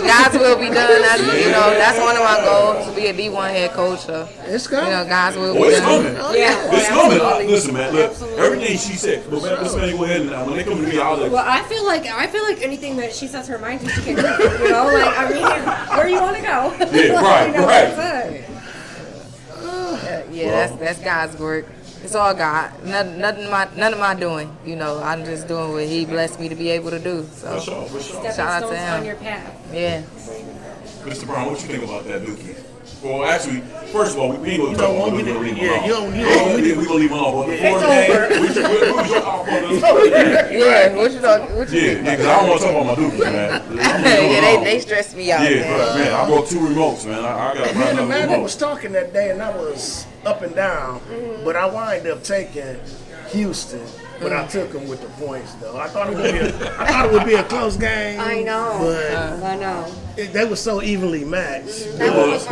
Guys will be done. That's one of my goals to be a D1 head coach. So, It's coming. guys will Oh, be it's done. coming. Yeah. It's coming. Listen, man. Look, everything she said. But man, let's go ahead and when they come to me, I'll let. Well, I feel like anything that she sets her mind to, she can do. Where you want to go? Yeah, right. That's it. That's God's work. It's all God. None of my doing. I'm just doing what He blessed me to be able to do. So For sure. Stepping Shout out to stones him. on your path. yeah. Mr. Brown, what you think about that, Dookie? Well, actually, first of all, we ain't gonna You talk don't about want me it. to. We're Yeah, you don't. we gonna leave it alone. But the fourth game, who's your output? Yeah. What you Yeah, because I don't want to talk about my Dookie, man. they stress me out. Yeah, man. man, I brought 2 remotes, man. I got to buy Man, the another man that was remote. talking that day, and I was up and down, but I wind up taking Houston. But I took him with the points, though. I thought it would be a close game. I know. But I know. they were so evenly matched. They was.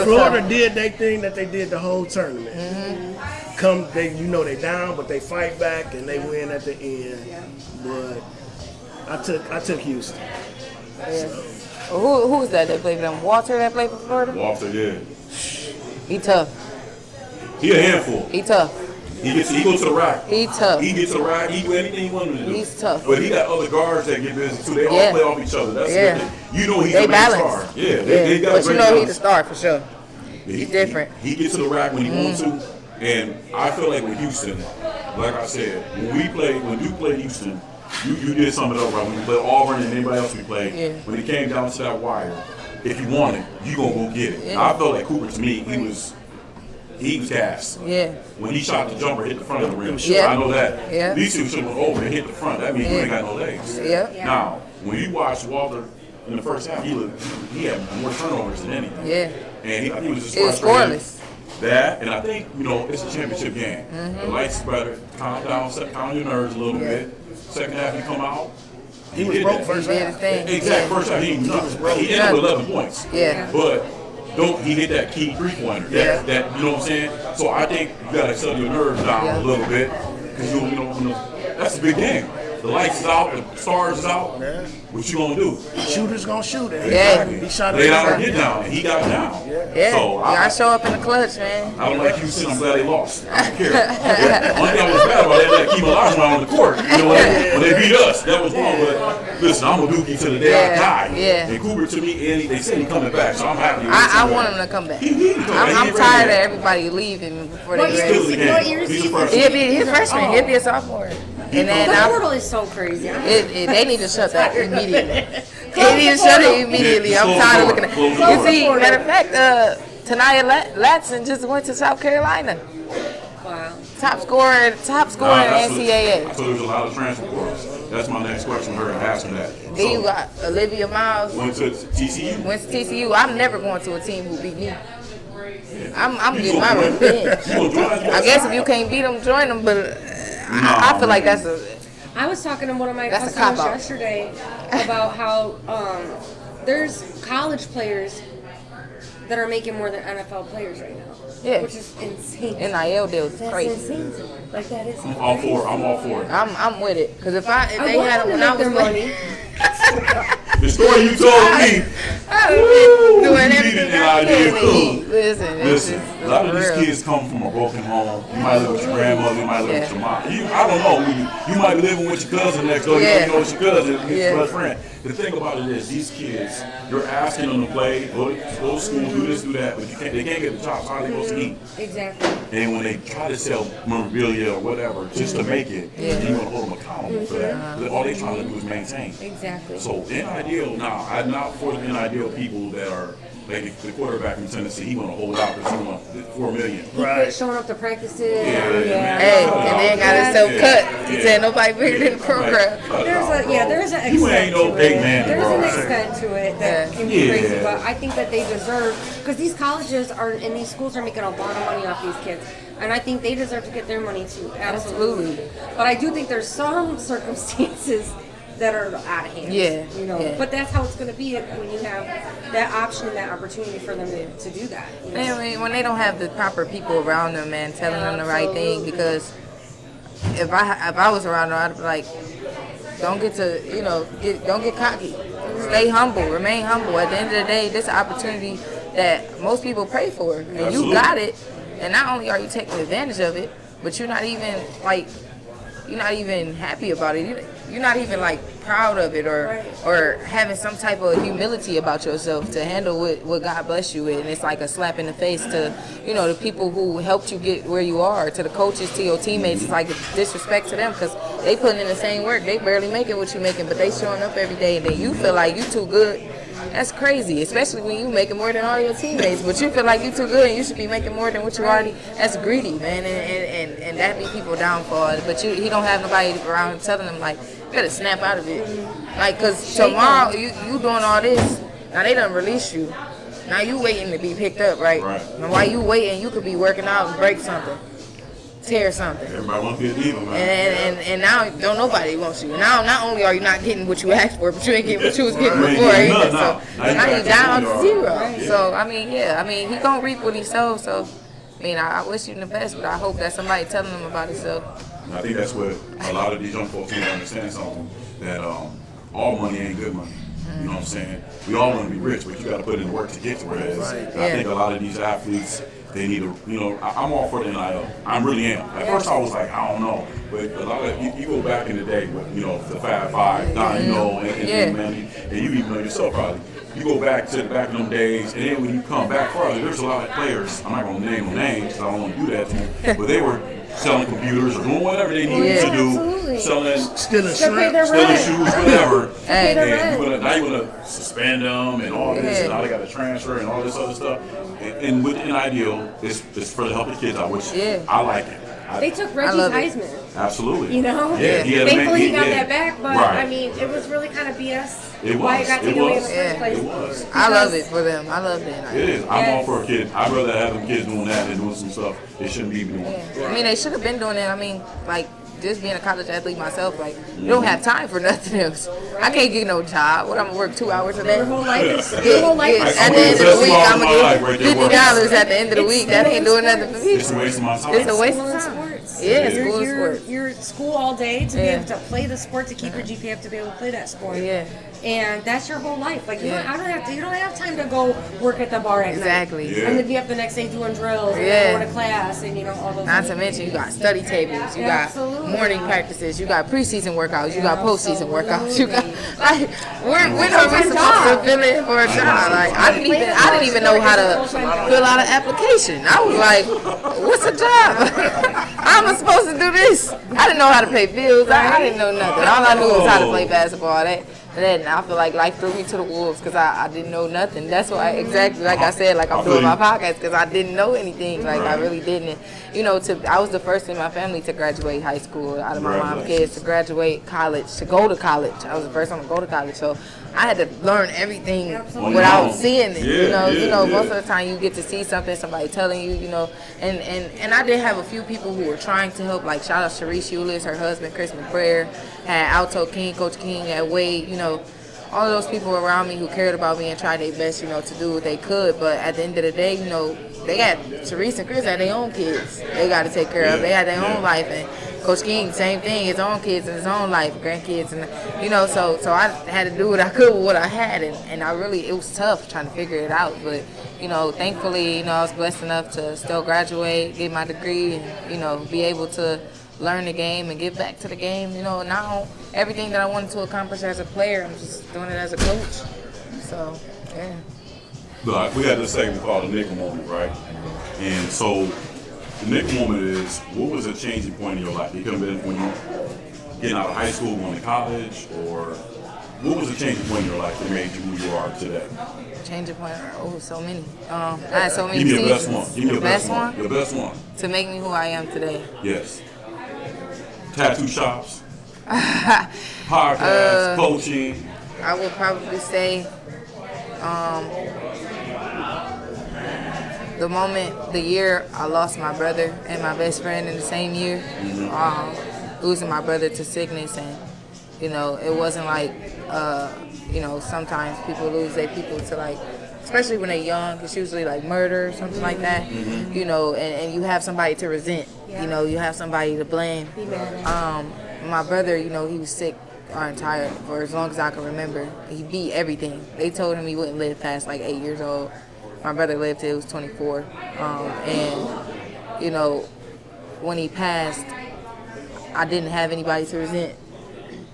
Florida did their thing that they did the whole tournament. They down, but they fight back and they win at the end. But I took Houston. Yeah. Who was that played for them? Walter that played for Florida? Walter, yeah. He tough. He a handful. He tough. He goes to the rack. He tough. He gets to the rack. He do anything he wanted to do. He's tough. But he got other guards that get busy too. They all Yeah. play off each other. That's Yeah. the thing. He's They a main balance. star. Yeah, they got a But great he's balance. the star for sure. He's different. He gets to the rack when he wants to. And I feel like with Houston, like I said, when Duke played Houston, you did something else right. When you played Auburn and anybody else we played, Yeah. when it came down to that wire, if you want it, you gonna go get it. Yeah. I felt like Cooper, to me, he was gas. Yeah. When he shot the jumper, hit the front of the rim. Yeah. I know that. Yeah. These two should have went over and hit the front. That means you ain't got no legs. Yeah. Now, when you watch Walter in the first half, he had more turnovers than anything. Yeah. And I think it was just It was frustrating. scoreless. That, and I think, it's a championship game. The lights better, calm down, calm your nerves a little bit. Second half, you come out. He was did broke that. first He did half. his thing. Exactly. First half, he was nuts. He ended with 11 points. Yeah. But he hit that key 3-pointer. Yeah. That you know what I'm saying? So I think you gotta settle your nerves down Yeah. a little bit. Because that's a big game. The lights is out, the stars is out. Yeah. What you gonna do? Shooter's gonna shoot it. Yeah. He shot Lay down or it. get down, and he got down. Yeah. So You gotta show up in the clutch, man. I don't like Houston. I'm glad they lost. I don't care. Only thing I was bad about that Keem Olajuwon on the court. When they beat us, that was wrong. But listen, I'm a Dookie to the day I die. Yeah. And Cooper to me, and they said he coming back, so I'm happy. I want him to come back. He need to come back. He I'm ain't tired of ready yet. everybody leaving before What they year ready. Still in the What game. year is He's he? a freshman. He's a freshman. He'll be a sophomore. And then The portal is so crazy. they need to shut that immediately. They need to shut it immediately. Yeah, I'm tired of looking at close it. the You door. see, matter of fact, Tanaya Latson just went to South Carolina. Wow. Top scorer in NCAA. So there's a lot of transfer portals. That's my next question. Her asking that. Then you got Olivia Miles. Went to TCU. Went to TCU. I'm never going to a team who beat me. I'm getting my revenge. I guess if you can't beat them, join them. But I feel like that's a. I was talking to one of my That's a customers cop-out. yesterday about how there's college players that are making more than NFL players right now. Yeah. Which is insane. NIL deals is That's crazy. insane to me. Like that is. I'm all for it. I'm with it. Because if I they want had them it to when I make was their money. The story you told me. I would have been doing You everything needed I an can idea, to too. eat. Listen, A lot of these real. kids come from a broken home. You might live with your grandmother, you might live with your mom. I don't know. You might be living with your cousin next door. You Yeah. don't know it's your cousin, it's Yeah. your best friend. The thing about it is, these kids, you're asking them to play, go to school, do this, do that, but they can't get the jobs. How are they supposed to eat? Exactly. And when they try to sell memorabilia or whatever just to make it, you want to hold them accountable for that. All they trying to do is maintain. Exactly. So in ideal, now I'm not for the ideal people that are like the quarterback from Tennessee. He want to hold out because he want $4 million. He quit showing up to practices. Yeah. Hey, and then got himself cut. He said nobody bigger than the program. There's an You extent ain't no to big it. man, There's bro. an extent to it that Yeah. can be Yeah. crazy, but I think that they deserve, because these colleges are and these schools are making a lot of money off these kids, and I think they deserve to get their money too. Absolutely. But I do think there's some circumstances that are out of hand. Yeah, yeah. But that's how it's going to be when you have that option, that opportunity for them to do that. I mean, when they don't have the proper people around them, man, telling them the right thing, because if I was around her, I'd be like, don't get don't get cocky. Stay humble, remain humble. At the end of the day, this is an opportunity that most people pray for, and Absolutely. you got it. And not only are you taking advantage of it, but you're not even happy about it. You're not even like proud of it or having some type of humility about yourself to handle what God bless you with. And it's like a slap in the face to, the people who helped you get where you are, to the coaches, to your teammates. It's like a disrespect to them because they putting in the same work. They barely making what you making, but they showing up every day, and then you feel like you too good. That's crazy, especially when you making more than all your teammates. But you feel like you too good and you should be making more than what you already. That's greedy, man, and that be people downfall. But he don't have nobody around telling him like, you gotta snap out of it, like, cause tomorrow you doing all this. Now they done release you. Now you waiting to be picked up, right? And while you waiting, you could be working out and break something. Tear something. Everybody wants to be a diva, man. And now don't nobody wants you. Now not only are you not getting what you asked for, but you ain't getting what you was getting before. So now you down to zero. So he gonna reap what he sows. So I wish you the best, but I hope that somebody telling him about it. So I think that's what a lot of these young folks need to understand something, that all money ain't good money. You know what I'm saying? We all want to be rich, but you got to put in the work to get to where it is. I think a lot of these athletes, they need to, I'm all for the NIL. I really am. At first I was like, I don't know. But a lot of, you go back in the day with, the Fab Five, and you even know yourself probably. You go back to the back of them days, and then when you come back further, there's a lot of players, I'm not going to name no names because I don't want to do that to you, but they were selling computers or doing whatever they needed to do, stealing shoes, whatever. And now you're gonna suspend them and all this, and now they got to transfer and all this other stuff. And with an ideal, it's for the help of the kids out, which I like it. They took Reggie's Heisman. Absolutely. Thankfully he got that back, but it was really kind of BS. Why it got taken away in the first place. It was. I love it for them. I love that. It is. I'm all for a kid. I'd rather have them kids doing that than doing some stuff they shouldn't be doing. They should have been doing it. Just being a college athlete myself, you don't have time for nothing else. I can't get no job. I'm gonna work 2 hours a day. Your whole life is at the end of the week, I'm gonna get $50 at the end of the week. That ain't doing nothing for me. It's a waste of my time. It's a waste of time. Yeah, you're at school all day to be able to play the sport, to keep your GPA up, to be able to play that sport. And that's your whole life. You don't have time to go work at the bar at night. And then be up the next day doing drills and going to class and all those. Not to mention you got study tables, you got morning practices, you got preseason workouts, you got postseason workouts, you got when are we supposed to fill in for a job? I didn't even know how to fill out an application. I was like, what's a job? How am I supposed to do this? I didn't know how to pay bills. I didn't know nothing. All I knew was how to play basketball. And then I feel like life threw me to the wolves because I didn't know nothing. That's why, exactly like I said, I'm doing my podcast because I didn't know anything. I really didn't. I was the first in my family to graduate high school out of my mom's kids, to graduate college, to go to college. I was the first one to go to college. So I had to learn everything without seeing it. Most of the time you get to see something, somebody telling you, and I did have a few people who were trying to help, shout out Sharice Eulis, her husband, Chris McBrayer, had Alto King, Coach King, had Wade, all of those people around me who cared about me and tried their best, to do what they could. But at the end of the day, they got Sharice and Chris had their own kids they got to take care of. They had their own life, and Coach King, same thing, his own kids and his own life, grandkids, and so I had to do what I could with what I had, and it was tough trying to figure it out. But thankfully, I was blessed enough to still graduate, get my degree, and be able to learn the game and give back to the game. Now everything that I wanted to accomplish as a player, I'm just doing it as a coach. So, yeah. Look, we had this segment called the nickel moment, right? And so the nickel moment is, what was a changing point in your life? It could have been when you getting out of high school, going to college, or what was the changing point in your life that made you who you are today? Changing point? Oh, so many. I had so many Give me the seasons. best one. Give me the best one. The best one. To make me who I am today. Yes. Tattoo shops, podcast, coaching. I would probably say the year I lost my brother and my best friend in the same year, losing my brother to sickness, and it wasn't like sometimes people lose their people to especially when they're young. It's usually like murder or something like that, you know, and you have somebody to resent, you know, you have somebody to blame. My brother, you know, he was sick for as long as I can remember. He beat everything. They told him he wouldn't live past like 8 years old. My brother lived till he was 24. And, you know, when he passed, I didn't have anybody to resent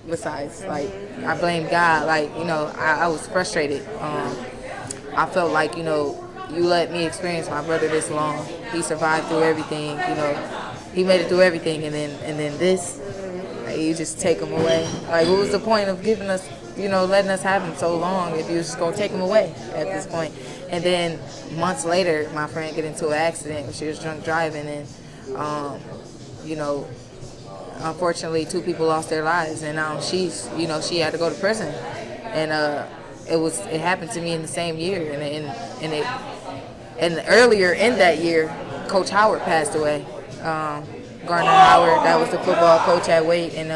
besides, like, I blamed God. Like, you know, I was frustrated. I felt like, you know, you let me experience my brother this long. He survived through everything, you know. He made it through everything, and then this, like, you just take him away. Like, what was the point of giving us, you know, letting us have him so long if you was just gonna take him away at this point? And then months later, my friend get into an accident when she was drunk driving, and you know, unfortunately, 2 people lost their lives, and she's, you know, she had to go to prison, and it happened to me in the same year, and earlier in that year, Coach Howard passed away. Garner Howard, that was the football coach at Wake, and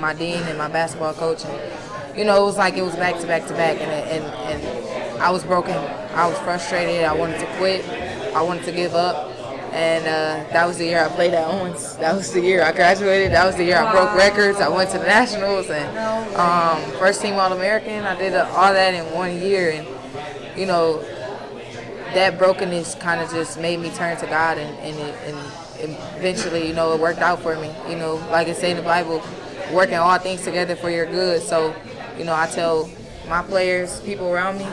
my dean and my basketball coach. And, you know, it was like it was back to back to back, and I was broken. I was frustrated. I wanted to quit. I wanted to give up. And that was the year I played at Owens. That was the year I graduated. That was the year I broke records. I went to the Nationals and first team All-American. I did all that in 1 year. And, you know, that brokenness kind of just made me turn to God, and eventually, you know, it worked out for me. You know, like it say in the Bible, working all things together for your good. So, you know, I tell my players, people around me,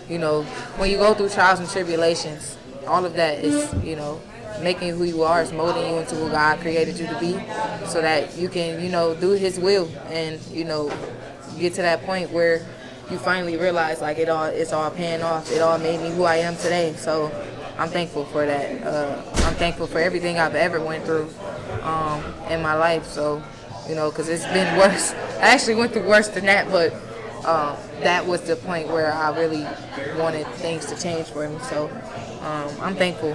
you know, when you go through trials and tribulations, all of that is, you know, making you who you are, is molding you into who God created you to be, so that you can, you know, do His will and, you know, get to that point where you finally realize, like, it's all paying off. It all made me who I am today. So I'm thankful for that. I'm thankful for everything I've ever went through in my life. So, you know, because it's been worse. I actually went through worse than that, but that was the point where I really wanted things to change for me. So I'm thankful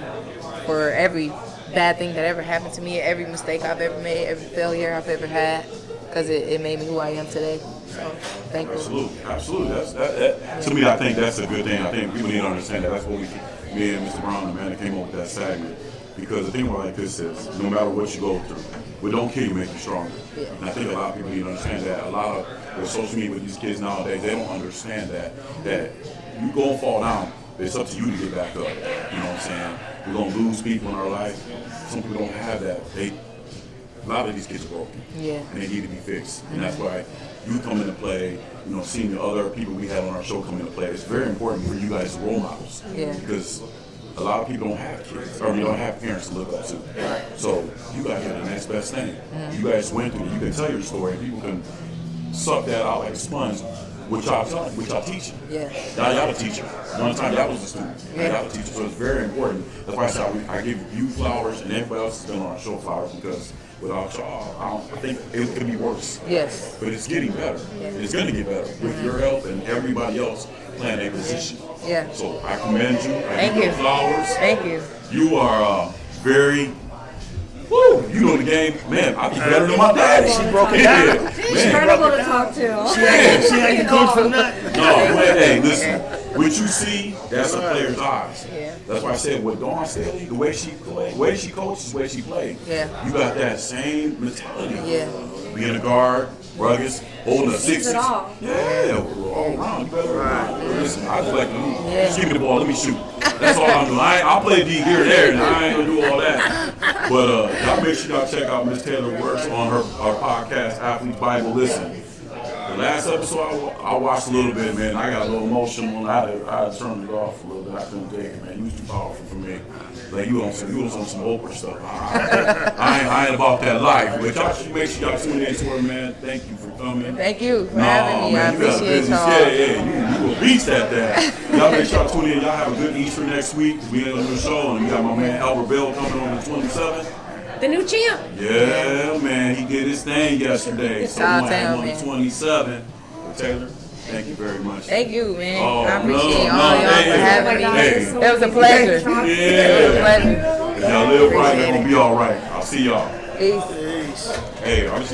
for every bad thing that ever happened to me, every mistake I've ever made, every failure I've ever had, because it made me who I am today. So thankful. Absolutely. That, to me, I think that's a good thing. I think people need to understand that. That's what me and Mr. Brown, the man that came up with that segment. Because the thing about like this is, no matter what you go through, what don't kill you make you stronger. Yeah. And I think a lot of people need to understand that. A lot of with social media with these kids nowadays, they don't understand that you go and fall down, it's up to you to get back up. You know what I'm saying? We're gonna lose people in our life. Some people don't have that. A lot of these kids are broken. Yeah. And they need to be fixed. And that's why you come into play, you know, seeing the other people we had on our show come into play. It's very important for you guys as role models. Yeah. Because a lot of people don't have kids, or you don't have parents to look up to. Right. So you guys are the next best thing. Mm-hmm. You guys went through it. You can tell your story. People can suck that out like a sponge, which y'all teaching. Yeah. Now y'all a teacher. One time y'all was a student. Now y'all a teacher. So it's very important. That's why I said I give you flowers and everybody else is been on our show flowers, because without y'all, I think it could be worse. Yes. But it's getting better. Yeah. It's going to get better with your help and everybody else playing a position. Yeah. So I commend you. I give you flowers. Thank you. You are very. Woo! You know the game, man. I be better than my daddy. She broke it down. She's incredible to talk to. She ain't the coach for nothing. No, man. Hey, listen. What you see, that's a player's eyes. Yeah. That's why I said what Dawn Staley, the way she played, the way she coaches, the way she played. Yeah. You got that same mentality. Yeah. Being a guard, rugged, holding a 6. Yeah, all around. You better listen. I just like to just give me the ball, let me shoot. That's all I'm doing. I'll play D here and there, and I ain't gonna do all that. But y'all make sure y'all check out Miss Taylor Works on her podcast, Athlete's Bible. Listen, the last episode I watched a little bit, man. I got a little emotional. I had to turn it off a little bit. I couldn't take it, man. You was too powerful for me. Like you was on some Oprah stuff. I ain't about that life. But y'all should make sure y'all tune in to her, man. Thank you for coming. Thank you for having me. Man, I appreciate y'all. Yeah, you a beast at that. Y'all make sure y'all tune in. Y'all have a good Easter next week. We in a new show, and we got my man Albert Bell coming on the 27th. The new champ. Yeah, man. He did his thing yesterday. So we're on the 27th. Taylor, thank you very much. Thank you, man. I appreciate all y'all for having me. It was a pleasure. Yeah. It was a pleasure. If y'all live right, they're going to be all right. I'll see y'all. Peace. Hey,